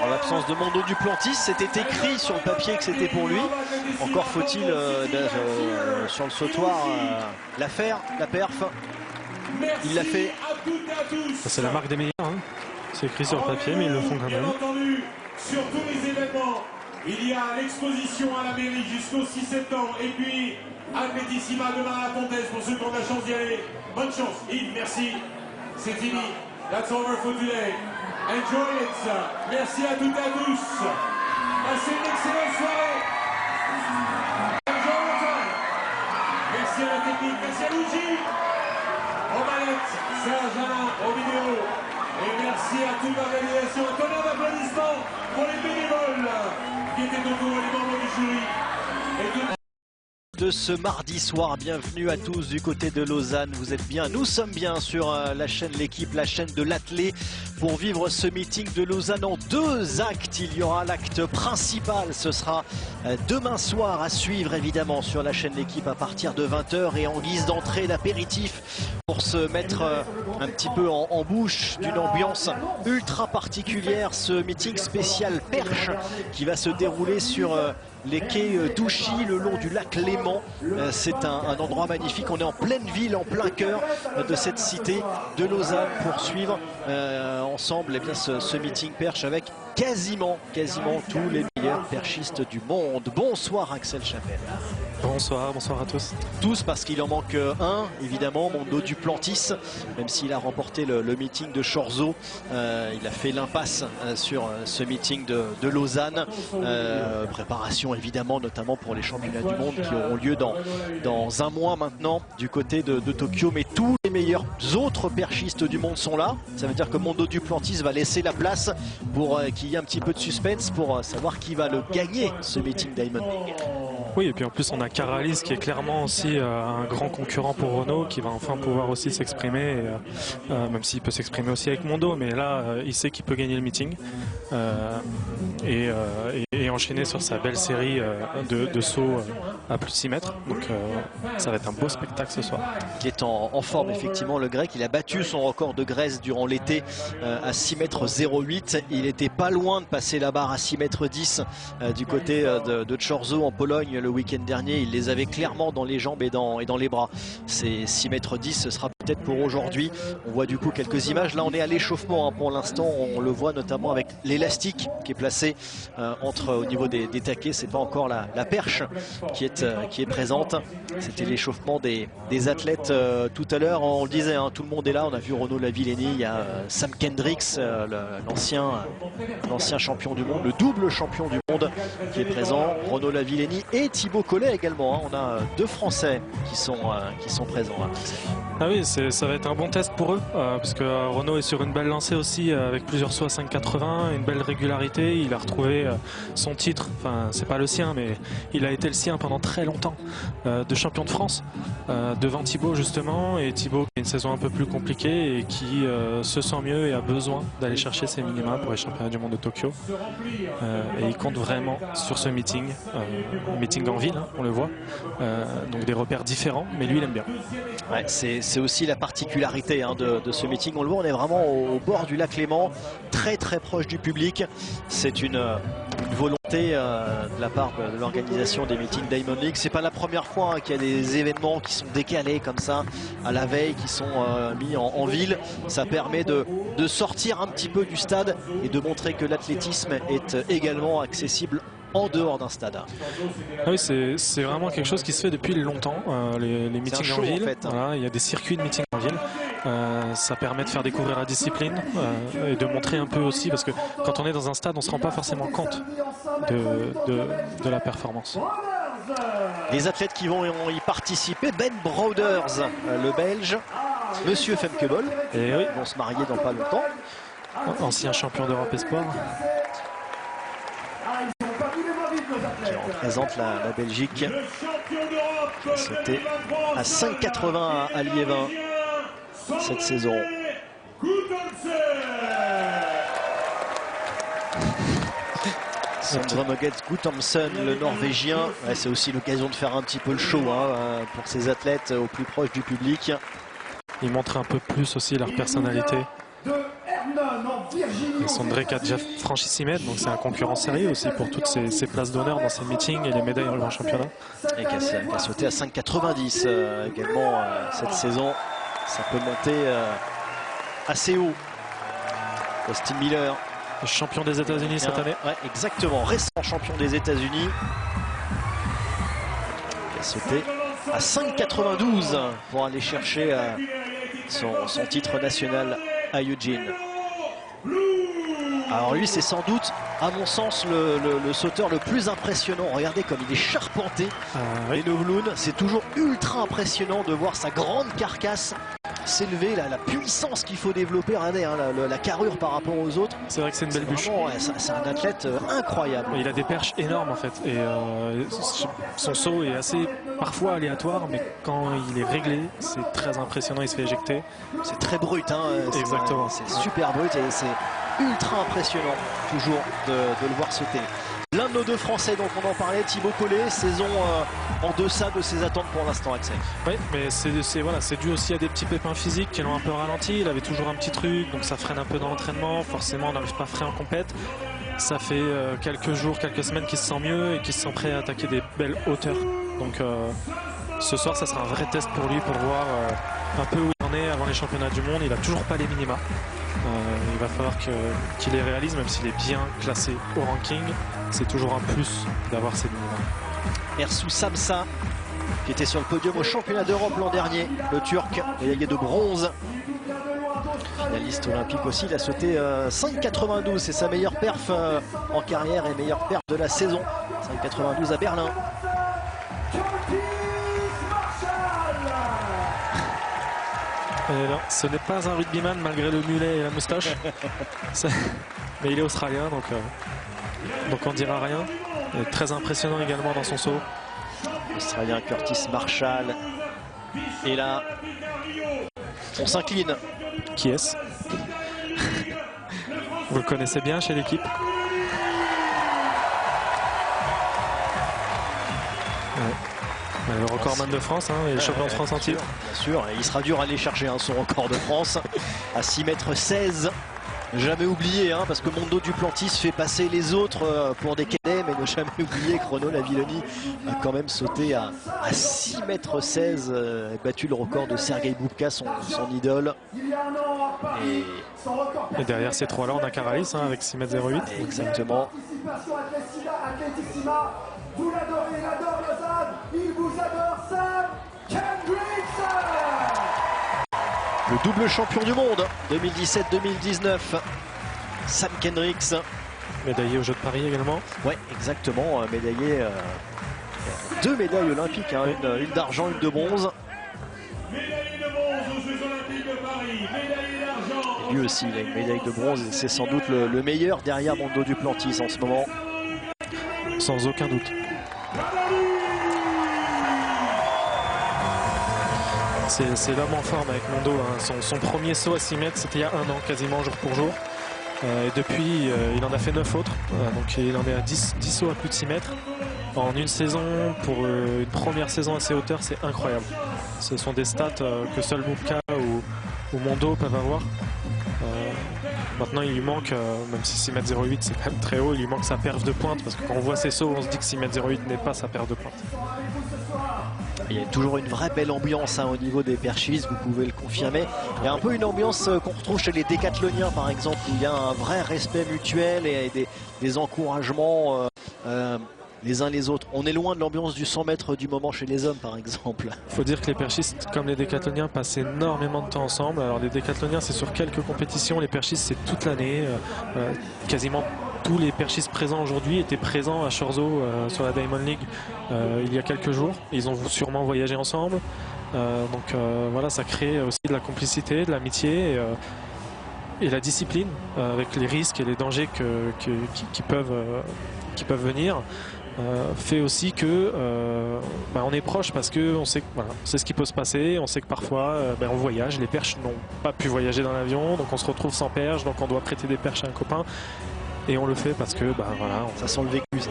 En l'absence de Mondo Duplantis, c'était écrit sur le papier que c'était pour lui. Encore faut-il sur le sautoir la faire, la perf. Il l'a fait. C'est la marque des meilleurs. Hein. C'est écrit sur le papier, mais ils le font quand même. Sur tous les événements, il y a l'exposition à la mairie jusqu'au 6 septembre. Et puis, Athlétissima demain à Pontes pour ceux qui ont la chance d'y aller. Bonne chance. Yves, merci. C'est fini. That's over for today. Enjoy it. Merci à toutes et à tous. Passez une excellente soirée. Enjoy your time. Merci à la technique. Merci à Luigi. Aux manettes, Serge Alain, aux vidéos. Et merci à toute l'organisation. Un tonnerre d'applaudissements pour les bénévoles qui étaient autour et les membres du jury. De ce mardi soir, bienvenue à tous du côté de Lausanne. Vous êtes bien, nous sommes bien sur la chaîne L'équipe, la chaîne de l'athlé, pour vivre ce meeting de Lausanne en 2 actes. Il y aura l'acte principal, ce sera demain soir à suivre évidemment sur la chaîne L'équipe à partir de 20 h, et en guise d'entrée d'apéritif pour se mettre un petit peu en bouche d'une ambiance ultra particulière, ce meeting spécial perche qui va se dérouler sur les quais d'Ouchy, le long du lac Léman. C'est un endroit magnifique. On est en pleine ville, en plein cœur de cette cité de Lausanne pour suivre ensemble eh bien, ce meeting perche avec quasiment tous les meilleurs perchistes du monde. Bonsoir Axel Chapelle. Bonsoir à tous. Tous, parce qu'il en manque un, évidemment, Mondo Duplantis, même s'il a remporté le meeting de Chorzo, il a fait l'impasse sur ce meeting de Lausanne. Préparation évidemment, notamment pour les championnats du monde qui auront lieu dans un mois maintenant du côté de Tokyo. Mais tous les meilleurs autres perchistes du monde sont là. Ça veut dire que Mondo Duplantis va laisser la place pour qu'il y ait un petit peu de suspense pour savoir qui va le gagner, ce meeting Diamond League. Oui, et puis en plus on a Caralis qui est clairement aussi un grand concurrent pour Renault, qui va enfin pouvoir aussi s'exprimer, même s'il peut s'exprimer aussi avec Mondo, mais là il sait qu'il peut gagner le meeting et enchaîner sur sa belle série de sauts à plus de 6 mètres. Donc ça va être un beau spectacle ce soir. Qui est en forme effectivement, le grec. Il a battu son record de Grèce durant l'été à 6 mètres 08. Il était pas loin de passer la barre à 6 mètres 10 du côté de Chorzo en Pologne le week-end dernier. Il les avait clairement dans les jambes et dans les bras. Ces 6 mètres 10, ce sera peut-être pour aujourd'hui. On voit du coup quelques images. Là on est à l'échauffement pour l'instant. On le voit notamment avec l'élastique qui est placé au niveau des taquets. C'est pas encore la perche qui est présente. C'était l'échauffement des athlètes tout à l'heure. On le disait, tout le monde est là. On a vu Renaud Lavillenie, il y a Sam Kendricks, l'ancien champion du monde, le double champion du monde qui est présent. Renaud Lavillenie et Thibaut Collet également. On a deux Français qui sont présents là. Ah oui, ça va être un bon test pour eux, parce que Renaud est sur une belle lancée aussi, avec plusieurs sauts à 5,80, une belle régularité. Il a retrouvé son titre, enfin c'est pas le sien, mais il a été le sien pendant très longtemps, de champion de France, devant Thibaut justement, et Thibaut qui a une saison un peu plus compliquée et qui se sent mieux et a besoin d'aller chercher ses minima pour les championnats du monde de Tokyo. Et il compte vraiment sur ce meeting, meeting en ville, on le voit, donc des repères différents, mais lui il aime bien. Ouais, c'est aussi la particularité de ce meeting. On le voit, on est vraiment au bord du lac Léman, très proche du public. C'est une volonté de la part de l'organisation des meetings Diamond League. C'est pas la première fois qu'il y a des événements qui sont décalés comme ça à la veille, qui sont mis en ville. Ça permet de sortir un petit peu du stade et de montrer que l'athlétisme est également accessible en dehors d'un stade. Ah oui, c'est vraiment quelque chose qui se fait depuis longtemps, les meetings en ville. En fait, voilà, il y a des circuits de meetings en ville. Ça permet de faire découvrir la discipline et de montrer un peu aussi, parce que quand on est dans un stade, on ne se rend pas forcément compte de la performance. Les athlètes qui vont y participer, Ben Broders, le Belge, Monsieur Femkebol, et oui, ils vont se marier dans pas longtemps. Ancien champion d'Europe Espoir. Qui représente la Belgique. C'était à 5,80 à Liévin cette saison. Sondre Moget Guttormsen, le Norvégien. Ouais, c'est aussi l'occasion de faire un petit peu le show pour ces athlètes au plus proche du public. Ils montrent un peu plus aussi leur personnalité. Sondre qui a déjà franchi 6 mètres, donc c'est un concurrent sérieux aussi pour toutes ces places d'honneur dans ces meetings et les médailles dans le grand championnat. Et qui a sauté à 5,90 également cette saison. Ça peut monter assez haut. Austin Miller, champion des États-Unis cette année. Ouais, exactement, récent champion des États-Unis. Qui a sauté à 5,92 pour aller chercher son titre national à Eugene. Alors lui, c'est sans doute, à mon sens, le sauteur le plus impressionnant. Regardez comme il est charpenté. Oui. Et Novloun, c'est toujours ultra impressionnant de voir sa grande carcasse s'élever, la puissance qu'il faut développer. Regardez la carrure par rapport aux autres. C'est vrai que c'est une belle bûche. C'est un athlète incroyable. Il a des perches énormes en fait. Et son saut est assez parfois aléatoire, mais quand il est réglé, c'est très impressionnant. Il se fait éjecter. C'est très brut. Exactement. C'est super brut et c'est ultra impressionnant toujours de le voir sauter. L'un de nos deux Français, donc on en parlait, Thibaut Collet, saison en deçà de ses attentes pour l'instant, Axel. Oui, mais c'est dû aussi à des petits pépins physiques qui l'ont un peu ralenti. Il avait toujours un petit truc, donc ça freine un peu dans l'entraînement. Forcément, on n'arrive pas à freiner en compète. Ça fait quelques jours, quelques semaines qu'il se sent mieux et qu'il se sent prêt à attaquer des belles hauteurs. Donc ce soir, ça sera un vrai test pour lui pour voir un peu où il en est avant les championnats du monde. Il n'a toujours pas les minima. Il va falloir qu'il les réalise, même s'il est bien classé au ranking. C'est toujours un plus d'avoir ces minima. Ersu Samsa, qui était sur le podium au championnat d'Europe l'an dernier, le Turc, médaillé de bronze. Finaliste olympique aussi, il a sauté 5,92, c'est sa meilleure perf en carrière et meilleure perf de la saison. 5,92 à Berlin. Et non, ce n'est pas un rugbyman malgré le mulet et la moustache. Mais il est australien, donc on dira rien. Il est très impressionnant également dans son saut. Australien Curtis Marshall. Et là, on s'incline. Qui est-ce? Vous le connaissez bien chez l'équipe? Ouais. Le recordman de France, et le champion de France en titre. Bien sûr, et il sera dur à aller chercher son record de France à 6,16 m. Jamais oublié, parce que Mondo Duplantis fait passer les autres pour des cadets, mais ne jamais oublier que Renaud Lavilloni a quand même sauté à 6,16 m et battu le record de Sergei Boubka, son idole. Et derrière ces trois-là, on a Caralis avec 6,08 m. Exactement. Vous l'adorez, il adore Lausanne, il vous adore, Sam Kendricks. Le double champion du monde 2017-2019, Sam Kendricks. Médaillé aux Jeux de Paris également. Oui, exactement, médaillé, 2 médailles olympiques, une d'argent, une de bronze. Médaillé de bronze aux Jeux Olympiques de Paris, médaillé d'argent. Et lui aussi, il a une médaille de bronze et c'est sans doute le meilleur derrière Mondo Duplantis en ce moment. Sans aucun doute. C'est l'homme en forme avec Mondo. Son premier saut à 6 mètres, c'était il y a 1 an, quasiment jour pour jour. Et depuis, il en a fait 9 autres. Donc il en est à 10 sauts à plus de 6 mètres. En une saison, pour une première saison à ces hauteurs, c'est incroyable. Ce sont des stats que seul Boubka ou Mondo peuvent avoir. Maintenant, il lui manque, même si 6,08 m c'est quand même très haut, il lui manque sa perf de pointe, parce que quand on voit ses sauts, on se dit que 6,08 m n'est pas sa perf de pointe. Il y a toujours une vraie belle ambiance au niveau des perchistes, vous pouvez le confirmer. Il y a un peu une ambiance qu'on retrouve chez les décathloniens par exemple, où il y a un vrai respect mutuel et des encouragements les uns les autres. On est loin de l'ambiance du 100 mètres du moment chez les hommes par exemple. Il faut dire que les perchistes, comme les décathloniens, passent énormément de temps ensemble. Alors les décathloniens, c'est sur quelques compétitions, les perchistes, c'est toute l'année. Quasiment tous les perchistes présents aujourd'hui étaient présents à Chorzo sur la Diamond League il y a quelques jours. Ils ont sûrement voyagé ensemble. Donc voilà, ça crée aussi de la complicité, de l'amitié et la discipline avec les risques et les dangers qui peuvent venir. Fait aussi que on est proche parce qu'on sait, ce qui peut se passer. On sait que parfois on voyage, les perches n'ont pas pu voyager dans l'avion, donc on se retrouve sans perche, donc on doit prêter des perches à un copain. Et on le fait parce que ça sent le vécu ça.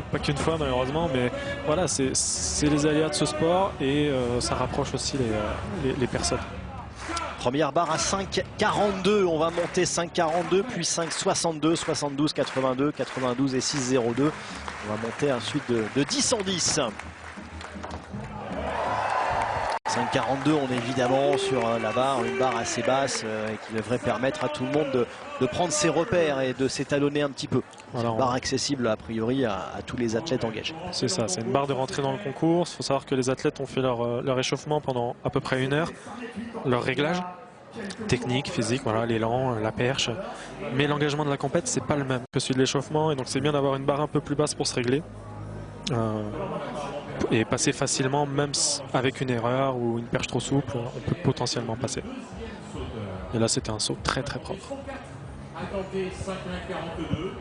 Pas qu'une fois malheureusement, mais voilà, c'est les aléas de ce sport et ça rapproche aussi les personnes. Première barre à 5,42, on va monter 5,42 puis 5,62, 72, 82, 92 et 6,02. On va monter ensuite de 10 en 10. 5,42, on est évidemment sur la barre, une barre assez basse qui devrait permettre à tout le monde de prendre ses repères et de s'étalonner un petit peu. Voilà, une barre accessible a priori à tous les athlètes engagés. C'est ça, c'est une barre de rentrée dans le concours. Il faut savoir que les athlètes ont fait leur échauffement pendant à peu près 1 heure, leur réglage technique, physique, voilà, l'élan, la perche. Mais l'engagement de la compète, c'est pas le même que celui de l'échauffement, et donc c'est bien d'avoir une barre un peu plus basse pour se régler. Et passer facilement, même avec une erreur ou une perche trop souple, on peut potentiellement passer. Et là, c'était un saut très très propre. Attendez 5,42.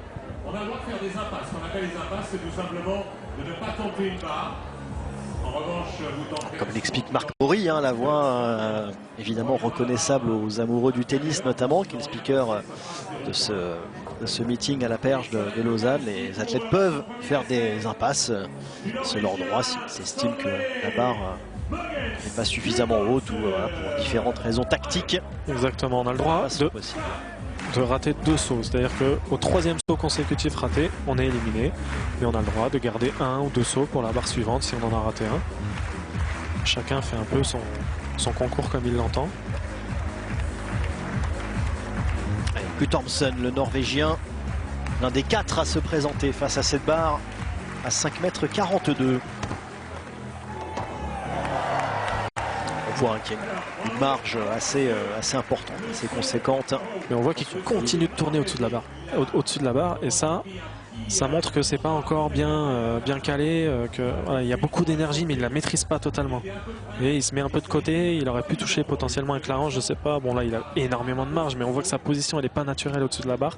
On a le droit de faire des impasses. Ce qu'on appelle les impasses, c'est tout simplement de ne pas tenter une barre. En revanche, vous tentez... Comme l'explique Marc Maury, la voix évidemment reconnaissable aux amoureux du tennis notamment, qui est le speaker de ce meeting à la perche de Lausanne. Les athlètes peuvent faire des impasses, c'est leur droit s'ils s'estiment que la barre n'est pas suffisamment haute ou pour différentes raisons tactiques. Exactement, on a le droit de rater 2 sauts. C'est-à-dire qu'au 3e saut consécutif raté, on est éliminé. Mais on a le droit de garder 1 ou 2 sauts pour la barre suivante si on en a raté un. Chacun fait un peu son concours comme il l'entend. Guttormsen, le Norvégien, l'un des 4 à se présenter face à cette barre à 5,42 m. On voit qu'il y a une marge assez importante, assez conséquente. Mais on voit qu'il continue de tourner au-dessus de la barre. Au-dessus de la barre, et ça montre que c'est pas encore bien calé, que voilà, il y a beaucoup d'énergie mais il la maîtrise pas totalement. Et il se met un peu de côté, il aurait pu toucher potentiellement avec la hanche, je sais pas. Bon là il a énormément de marge, mais on voit que sa position elle est pas naturelle au-dessus de la barre.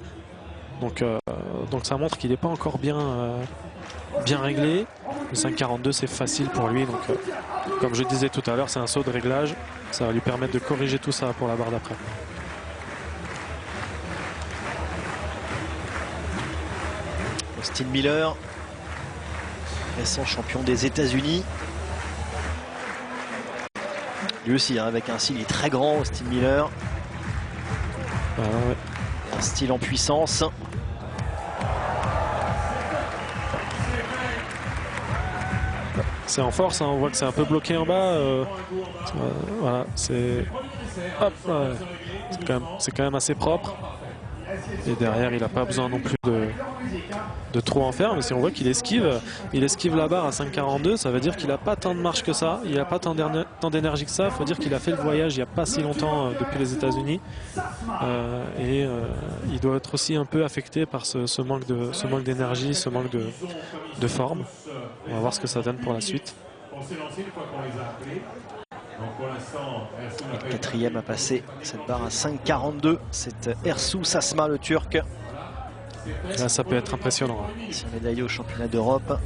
Donc ça montre qu'il n'est pas encore bien réglé. Le 5,42 c'est facile pour lui, donc comme je disais tout à l'heure, c'est un saut de réglage, ça va lui permettre de corriger tout ça pour la barre d'après. Austin Miller, récent champion des États-Unis. Lui aussi, hein, avec un style très grand, Austin Miller. Ouais. Un style en puissance. C'est en force, hein, on voit que c'est un peu bloqué en bas. Voilà, c'est. Hop, ouais. C'est quand même assez propre. Et derrière, il n'a pas besoin non plus de trop en faire. Mais si on voit qu'il esquive la barre à 5,42, ça veut dire qu'il n'a pas tant de marge que ça. Il n'a pas tant d'énergie que ça. Il faut dire qu'il a fait le voyage il n'y a pas si longtemps depuis les États-Unis. Il doit être aussi un peu affecté par ce manque d'énergie, ce manque de forme. On va voir ce que ça donne pour la suite. Le 4e a passé cette barre à 5,42. C'est Ersu Sasma, le Turc. Là, ça peut être impressionnant. Ancien médaillé au championnat d'Europe.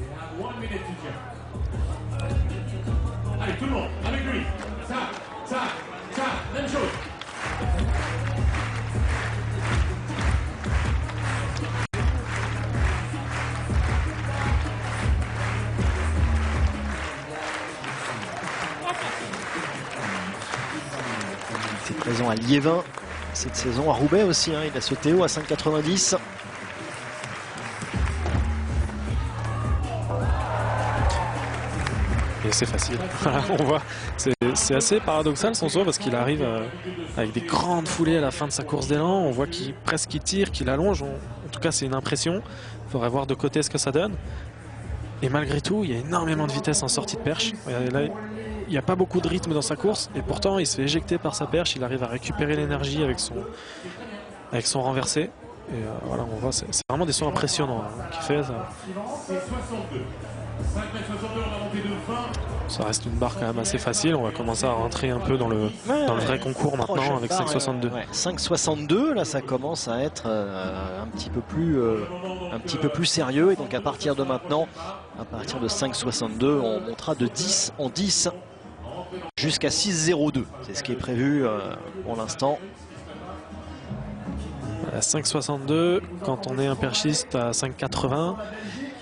Allez, tout le monde, avec lui. Ça, même chose. Il était présent à Liévin cette saison, à Roubaix aussi, hein. Il a sauté haut à 5,90. Et c'est facile. On voit, c'est assez paradoxal son saut parce qu'il arrive avec des grandes foulées à la fin de sa course d'élan. On voit qu'il tire, qu'il allonge. En tout cas, c'est une impression. Il faudrait voir de côté ce que ça donne. Et malgré tout, il y a énormément de vitesse en sortie de perche. Là, il n'y a pas beaucoup de rythme dans sa course. Et pourtant, il se fait éjecter par sa perche. Il arrive à récupérer l'énergie avec son renversé. Et voilà, on voit, c'est vraiment des sauts impressionnants qu'il fait. Ça reste une barre quand même assez facile. On va commencer à rentrer un peu dans le vrai concours maintenant avec 5,62. Ouais. 5,62, là ça commence à être un petit peu plus sérieux. Et donc à partir de maintenant, à partir de 5,62, on montera de 10 en 10 jusqu'à 6,02. C'est ce qui est prévu pour l'instant. À 5,62, quand on est un perchiste à 5,80,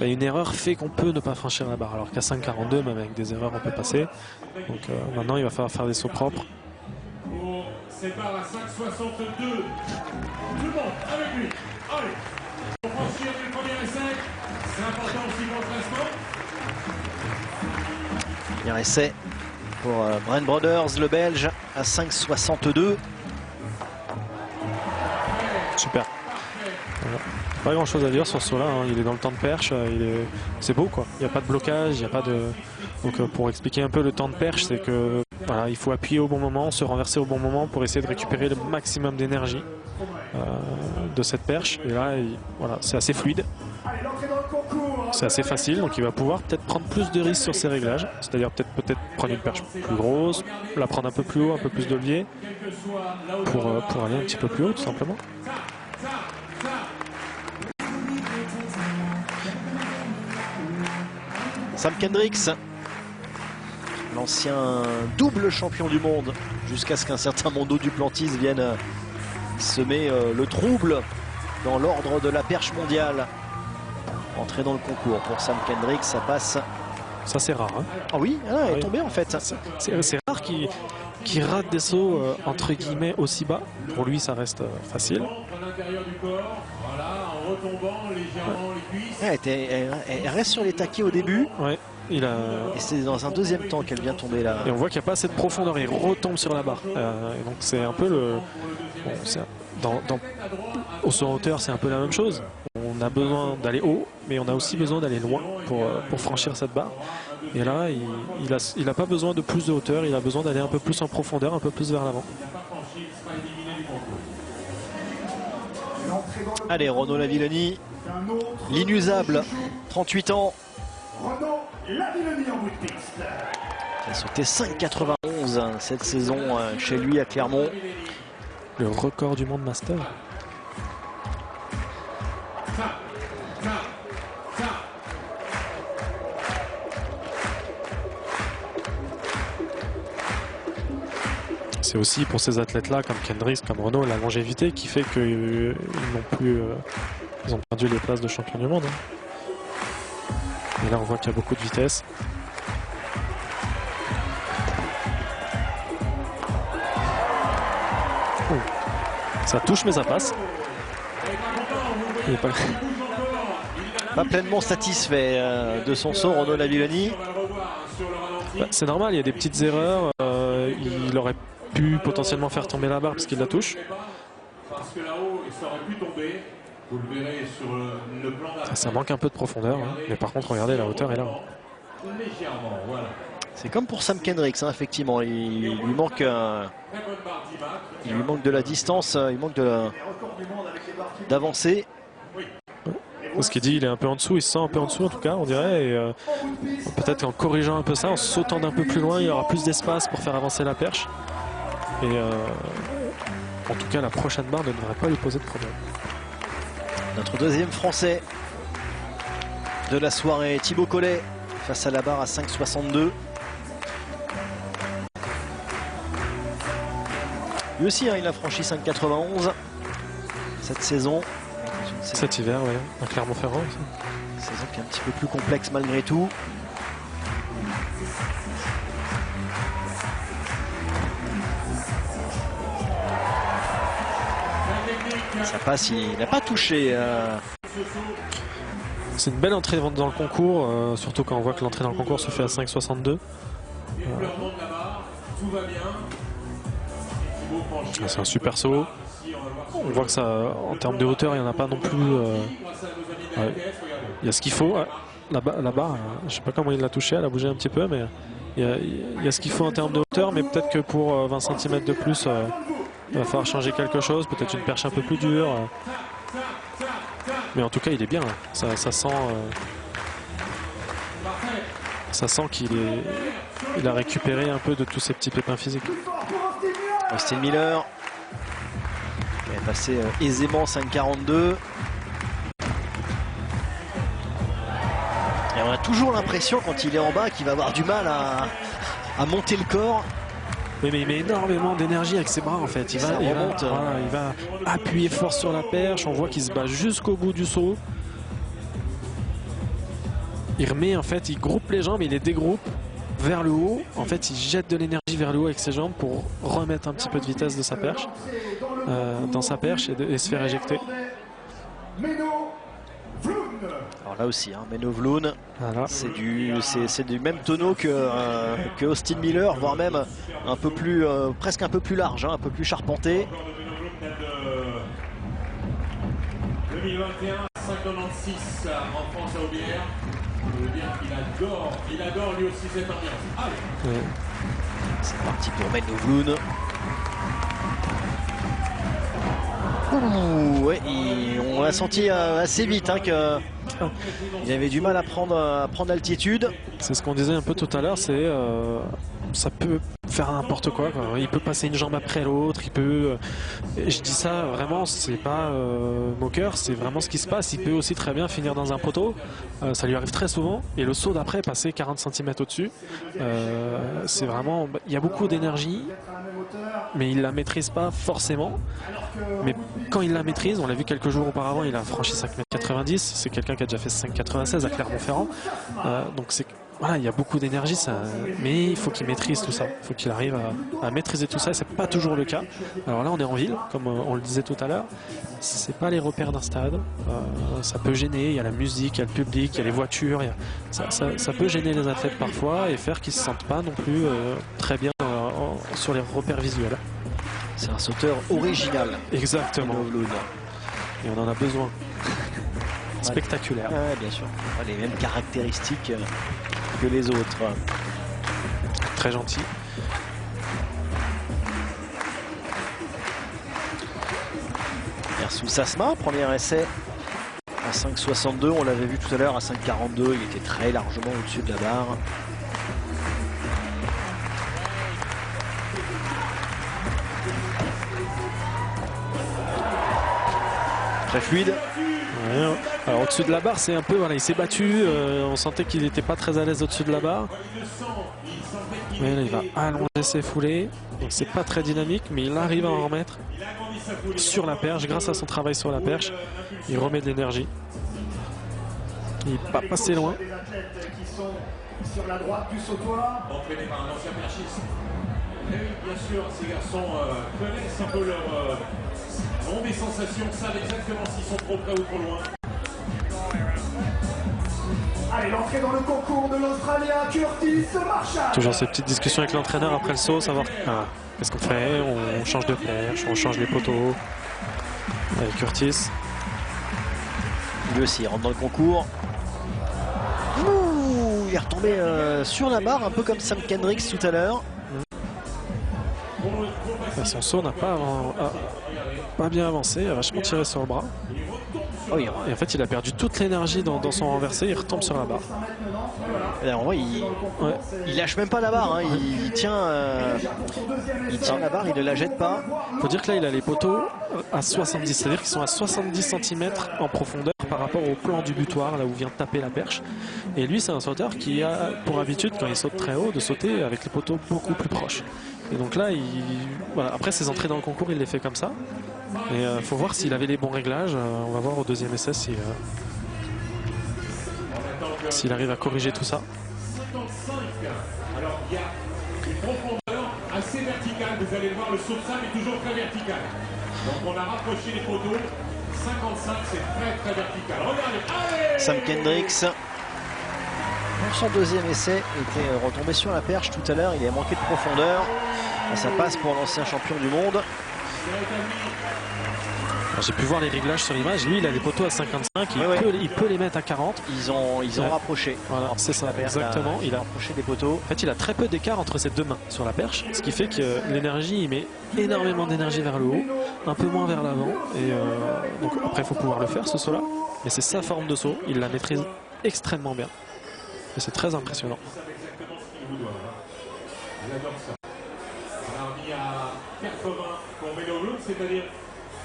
une erreur fait qu'on peut ne pas franchir la barre, alors qu'à 5,42, même avec des erreurs, on peut passer. Donc maintenant, il va falloir faire des sauts propres. C'est par à 5,62. Tout le monde avec lui. Allez, pour franchir le premier essai, c'est important aussi pour le classement. Premier essai pour Brent Brothers, le Belge, à 5,62. Super. Voilà. Pas grand chose à dire sur ce saut là, hein. Il est dans le temps de perche, c'est beau quoi, il n'y a pas de blocage, il n'y a pas de. Donc pour expliquer un peu le temps de perche, c'est que voilà, il faut appuyer au bon moment, se renverser au bon moment pour essayer de récupérer le maximum d'énergie de cette perche. Et là voilà, c'est assez fluide, c'est assez facile, donc il va pouvoir peut-être prendre plus de risques sur ses réglages, c'est-à-dire peut-être prendre une perche plus grosse, la prendre un peu plus haut, un peu plus de levier pour aller un petit peu plus haut tout simplement. Sam Kendricks, l'ancien double champion du monde, jusqu'à ce qu'un certain Mondo Duplantis vienne semer le trouble dans l'ordre de la perche mondiale. Entrer dans le concours pour Sam Kendricks, ça passe. Ça c'est rare. Hein. Ah oui, elle est oui. tombée en fait. C'est rare qu'il qui rate des sauts entre guillemets aussi bas. Pour lui, ça reste facile. À l'intérieur du corps, voilà, en retombant légèrement les cuisses. Elle reste sur les taquets au début. Ouais, il a... Et c'est dans un deuxième temps qu'elle vient tomber là. Et on voit qu'il n'y a pas assez de profondeur, il retombe sur la barre. Et donc c'est un peu le... Bon, au saut en hauteur, c'est un peu la même chose. On a besoin d'aller haut, mais on a aussi besoin d'aller loin pour franchir cette barre. Et là, il n'a pas besoin de plus de hauteur, il a besoin d'aller un peu plus en profondeur, un peu plus vers l'avant. Allez, Renaud Lavillenie, l'inusable, 38 ans. Renaud Lavillenie en bout de piste. Il a sauté 5,91 cette saison chez lui à Clermont. Le record du monde master. C'est aussi pour ces athlètes-là, comme Kendricks, comme Renaud, la longévité qui fait qu'ils n'ont plus, ils ont perdu les places de champion du monde. Et là, on voit qu'il y a beaucoup de vitesse. Oh. Ça touche, mais ça passe. Il n'est pas pleinement satisfait de son saut, Renaud Lavillenie. Bah, c'est normal, il y a des petites erreurs. Il aurait pu potentiellement faire tomber la barre parce qu'il la touche. Parce que là-haut, ça aurait pu tomber. Vous le verrez sur le plan d'arrêt. Ça manque un peu de profondeur, hein. Mais par contre, regardez, la hauteur est là. Légèrement, voilà. C'est comme pour Sam Kendricks, hein, effectivement. Il lui manque de la distance, il manque d'avancer. Ce qu'il dit, il est un peu en dessous, il se sent un peu en dessous en tout cas, on dirait. Et peut-être qu'en corrigeant un peu ça, en sautant d'un peu plus loin, il y aura plus d'espace pour faire avancer la perche. Et en tout cas, la prochaine barre ne devrait pas lui poser de problème. Notre deuxième Français de la soirée, Thibaut Collet, face à la barre à 5,62. Lui aussi, hein, il a franchi 5,91 cette saison. Cet hiver, oui, à Clermont-Ferrand. Saison qui est un petit peu plus complexe malgré tout. Ça passe, il n'a pas touché. C'est une belle entrée dans le concours, surtout quand on voit que l'entrée dans le concours se fait à 5,62. C'est un super saut. On voit que ça, en termes de hauteur, il n'y en a pas non plus. Ouais. Il y a ce qu'il faut. La barre, je ne sais pas comment il l'a touché, elle a bougé un petit peu, mais il y a ce qu'il faut en termes de hauteur, mais peut-être que pour 20 cm de plus, il va falloir changer quelque chose, peut-être une perche un peu plus dure. Mais en tout cas, il est bien. Ça sent qu'il a récupéré un peu de tous ces petits pépins physiques. Austin Miller qui est passé aisément 5,42. Et on a toujours l'impression quand il est en bas qu'il va avoir du mal à monter le corps. Oui, mais il met énormément d'énergie avec ses bras en fait. Il va appuyer fort sur la perche. On voit qu'il se bat jusqu'au bout du saut. Il remet en fait, il groupe les jambes, il les dégroupe vers le haut. En fait, il jette de l'énergie vers le haut avec ses jambes pour remettre un petit peu de vitesse de sa perche dans sa perche et se faire éjecter. Alors là aussi, hein, Menno Vloon, voilà. C'est du même tonneau que Austin Miller, voire même un peu plus, presque un peu plus large, hein, un peu plus charpenté. 2021, 5,96 en France à Aubière. Je veux dire qu'il adore lui aussi cette ambiance. Allez. Ouais. C'est parti pour Menno Vloon. Ouais, on l'a senti assez vite hein, qu'il avait du mal à prendre l'altitude. C'est ce qu'on disait un peu tout à l'heure, c'est ça peut faire n'importe quoi. Il peut passer une jambe après l'autre, il peut. Je dis ça vraiment, c'est pas moqueur, c'est vraiment ce qui se passe. Il peut aussi très bien finir dans un poteau, ça lui arrive très souvent. Et le saut d'après, passer 40 cm au-dessus, c'est vraiment. Il y a beaucoup d'énergie, mais il la maîtrise pas forcément. Mais quand il la maîtrise, on l'a vu quelques jours auparavant, il a franchi 5,90 m. C'est quelqu'un qui a déjà fait 5,96 à Clermont-Ferrand. Donc voilà, il y a beaucoup d'énergie, mais il faut qu'il maîtrise tout ça. Il faut qu'il arrive à maîtriser tout ça, et c'est pas toujours le cas. Alors là, on est en ville, comme on le disait tout à l'heure. C'est pas les repères d'un stade. Ça peut gêner, il y a la musique, il y a le public, il y a les voitures. Ça peut gêner les athlètes parfois et faire qu'ils se sentent pas non plus très bien sur les repères visuels. C'est un sauteur original. Exactement. Et on en a besoin. Spectaculaire. Ouais, bien sûr. Les mêmes caractéristiques que les autres. Très gentil. Versus Asma, premier essai à 5,62. On l'avait vu tout à l'heure à 5,42. Il était très largement au-dessus de la barre. Très fluide. Ouais, alors au-dessus de la barre, c'est un peu, voilà, il s'est battu, on sentait qu'il n'était pas très à l'aise au-dessus de la barre. Mais là, il va allonger ses foulées, donc c'est pas très dynamique, mais il arrive à en remettre sur la perche, grâce à son travail sur la perche, il remet de l'énergie. Il n'est pas passé loin. Des athlètes qui sont sur la droite du sautoir. Entraîné par un ancien perchiste. Et oui, bien sûr, ces garçons connaissent un peu leur ont des sensations, savent exactement s'ils sont trop près ou trop loin. Allez, l'entrée dans le concours de l'Australien, Curtis Marshall. Toujours cette petite discussion avec l'entraîneur après le saut, savoir qu'est-ce qu'on fait, on change de perche, on change les poteaux. Avec Curtis. Lui aussi, il rentre dans le concours. Ouh, il est retombé sur la barre, un peu comme Sam Kendricks tout à l'heure. Son saut n'a pas bien avancé, il a vachement tiré sur le bras. Oh, oui, et en fait, il a perdu toute l'énergie dans son renversé, il retombe sur la barre. en vrai, il lâche même pas la barre, hein. Il tient la barre, il ne la jette pas. Il faut dire que là, il a les poteaux à 70, c'est-à-dire qu'ils sont à 70 cm en profondeur par rapport au plan du butoir, là où vient taper la perche. Et lui, c'est un sauteur qui a pour habitude, quand il saute très haut, de sauter avec les poteaux beaucoup plus proches. Et donc là, voilà, après ses entrées dans le concours, il les fait comme ça. Et il faut voir s'il avait les bons réglages. On va voir au deuxième essai s'il arrive à corriger tout ça. 55. Alors il y a une profondeur assez verticale. Vous allez le voir, le saut de Sam est toujours très vertical. Donc on a rapproché les poteaux. 55, c'est très vertical. Regardez, allez! Sam Kendricks, pour son deuxième essai, était retombé sur la perche tout à l'heure. Il a manqué de profondeur. Et ça passe pour l'ancien champion du monde. J'ai pu voir les réglages sur l'image. Lui, il a des poteaux à 55. Il peut les mettre à 40. Ils ont rapproché. Voilà, c'est ça, exactement. Il a rapproché des poteaux. En fait, il a très peu d'écart entre ses deux mains sur la perche. Ce qui fait que l'énergie, il met énormément d'énergie vers le haut, un peu moins vers l'avant. Et donc après, il faut pouvoir le faire, ce saut-là. Mais c'est sa forme de saut. Il la maîtrise extrêmement bien. Et c'est très impressionnant. J'adore ça. Alors il y a 80 pour Menovloun, c'est-à-dire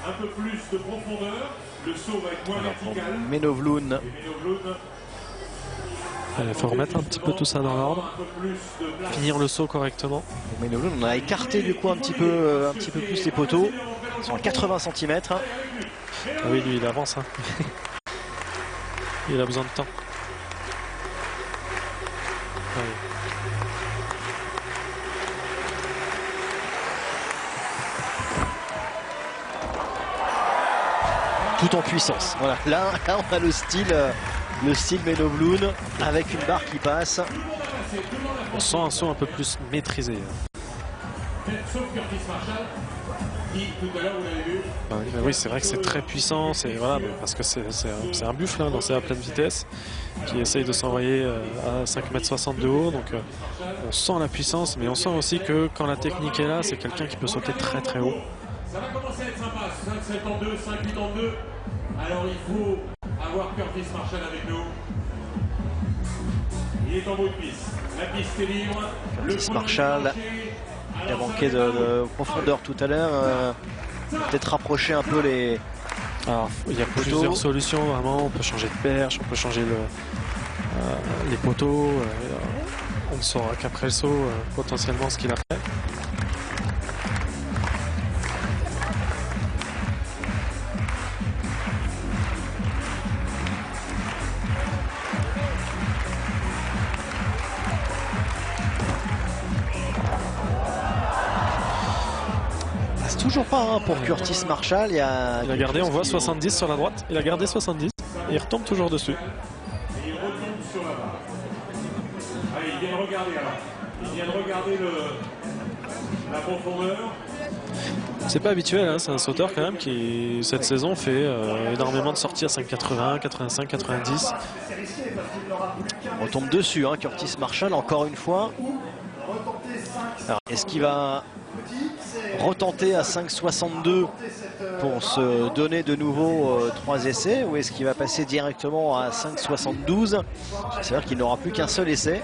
un peu plus de profondeur. Le saut va être moins vertical. Menovloun. Il faut remettre un petit peu tout ça dans l'ordre. Finir le saut correctement. Pour Menovloun, on a écarté du coup un petit peu plus les poteaux. Ils sont à 80 cm. Ah oui, lui, il avance. Hein. Il a besoin de temps. Ouais. Tout en puissance. Voilà, là on a le style Menovloun avec une barre qui passe. On sent un saut un peu plus maîtrisé. Sauf Curtis Marshall, qui tout à l'heure vous l'avez vu. Oui, c'est vrai que c'est très puissant, voilà, parce que c'est un buffle, hein, lancé à pleine vitesse, qui essaye de s'envoyer à 5,60 m de haut. Donc on sent la puissance, mais on sent aussi que quand la technique est là, c'est quelqu'un qui peut sauter très haut. Ça va commencer à être sympa, 5,72, 5,82. Alors il faut avoir Curtis Marshall avec nous. Il est en bout de piste. La piste est libre. Curtis Marshall qui a manqué de profondeur tout à l'heure. Peut-être rapprocher un peu les. Alors, il y a plusieurs solutions vraiment. On peut changer de perche, on peut changer les poteaux. On ne saura qu'après le saut potentiellement ce qu'il a fait. toujours pas hein, pour Curtis Marshall. Il a gardé, on voit 70 sur la droite. Il a gardé 70 et il retombe toujours dessus. Et il retombe sur la barre. Allez, il vient de regarder alors. Il vient de regarder la profondeur. C'est pas habituel, hein, c'est un sauteur quand même qui cette saison fait énormément de sorties à 5,80, 85, 90. On tombe dessus, hein, Curtis Marshall, encore une fois. Est-ce qu'il va retenter à 5,62 pour se donner de nouveau 3 essais, ou est-ce qu'il va passer directement à 5,72? C'est-à-dire qu'il n'aura plus qu'un seul essai.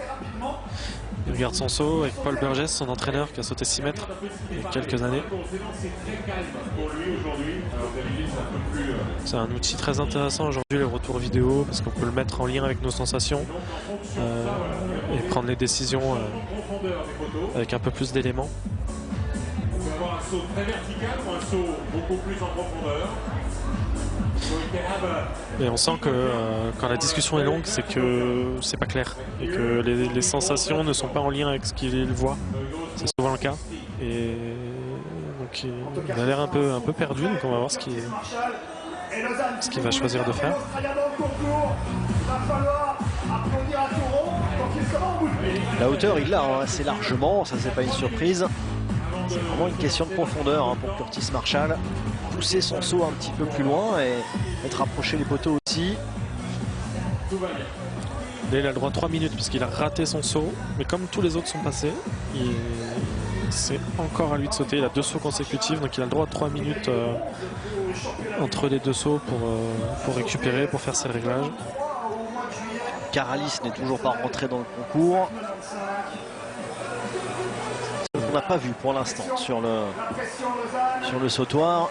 Il regarde son saut avec Paul Burgess, son entraîneur, qui a sauté 6 mètres il y a quelques années. C'est un outil très intéressant aujourd'hui, le retour vidéo, parce qu'on peut le mettre en lien avec nos sensations et prendre les décisions avec un peu plus d'éléments. On peut avoir un saut très vertical ou un saut beaucoup plus en profondeur. Et on sent que quand la discussion est longue, c'est que c'est pas clair et que les sensations ne sont pas en lien avec ce qu'il voit. C'est souvent le cas. Et donc il a l'air un peu perdu. Donc on va voir ce qu'il va choisir de faire. La hauteur, il l'a hein, assez largement. Ça, c'est pas une surprise. C'est vraiment une question de profondeur hein, pour Curtis Marshall. Pousser son saut un petit peu plus loin et être rapproché les poteaux aussi. Là, il a le droit à 3 minutes puisqu'il a raté son saut. Mais comme tous les autres sont passés, c'est encore à lui de sauter. Il a 2 sauts consécutifs, donc il a le droit à 3 minutes entre les 2 sauts pour récupérer, pour faire ses réglages. Caralis n'est toujours pas rentré dans le concours. On n'a pas vu pour l'instant sur le sautoir.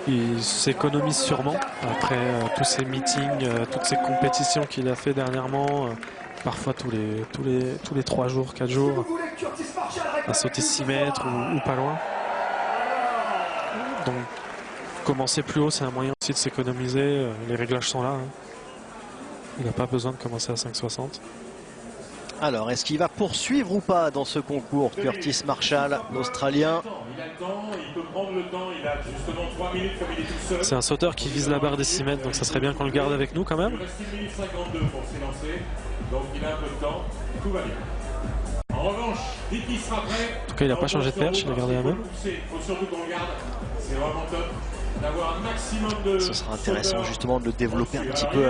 Il s'économise sûrement après tous ces meetings, toutes ces compétitions qu'il a fait dernièrement, parfois tous les 3 jours, 4 jours, à sauter 6 mètres ou pas loin. Donc commencer plus haut, c'est un moyen aussi de s'économiser. Les réglages sont là. Hein. Il n'a pas besoin de commencer à 5,60. Alors, est-ce qu'il va poursuivre ou pas dans ce concours, Curtis Marshall, l'Australien? C'est un sauteur qui vise la barre des 6 mètres, donc ça serait bien qu'on le garde avec nous quand même. Il reste 1 minute 52 pour s'élancer, donc il a un peu de temps, tout va bien. En revanche, dès qu'il sera prêt... En tout cas, il n'a pas changé de perche, il a gardé la main. Il faut surtout qu'on le garde, c'est vraiment top d'avoir un maximum de... Ce sera intéressant justement de le développer un petit peu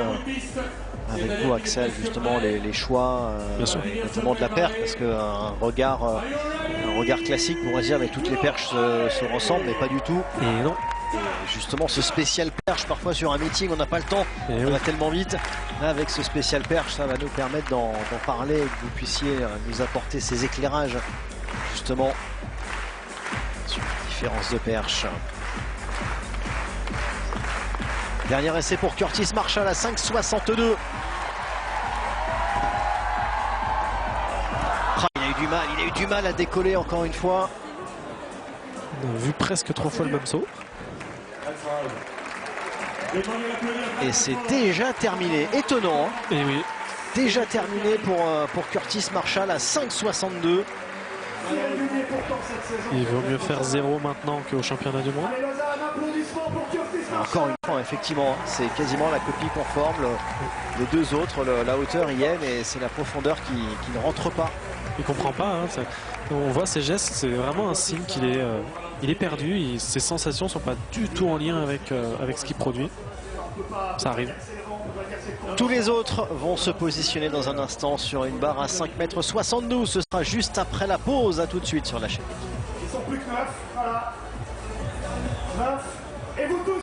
avec vous, Axel, justement les choix, notamment de la perche, parce qu'un regard classique pourrait dire mais toutes les perches se ressemblent, mais pas du tout. Et non. Et justement ce spécial perche, parfois sur un meeting on n'a pas le temps, on va tellement vite. Là, avec ce spécial perche, ça va nous permettre d'en parler, que vous puissiez nous apporter ces éclairages justement sur les différences de perche. Dernier essai pour Curtis Marshall à 5,62. Il a eu du mal à décoller encore une fois. On a vu presque 3 fois le même saut. Et c'est déjà terminé. Étonnant. Hein. Et oui. Déjà terminé pour Curtis Marshall à 5,62. Il vaut mieux faire 0 maintenant qu'au championnat du monde. Encore une fois, effectivement, c'est quasiment la copie conforme. Les 2 autres, la hauteur y est, mais c'est la profondeur qui ne rentre pas. Il comprend pas. Hein, on voit ses gestes, c'est vraiment un signe qu'il est perdu. Ses sensations sont pas du tout en lien avec ce qu'il produit. Ça arrive. Tous les autres vont se positionner dans un instant sur une barre à 5,72 m. Ce sera juste après la pause. À tout de suite sur la chaîne. Ils sont plus que 9. Voilà. 9. Et vous tous.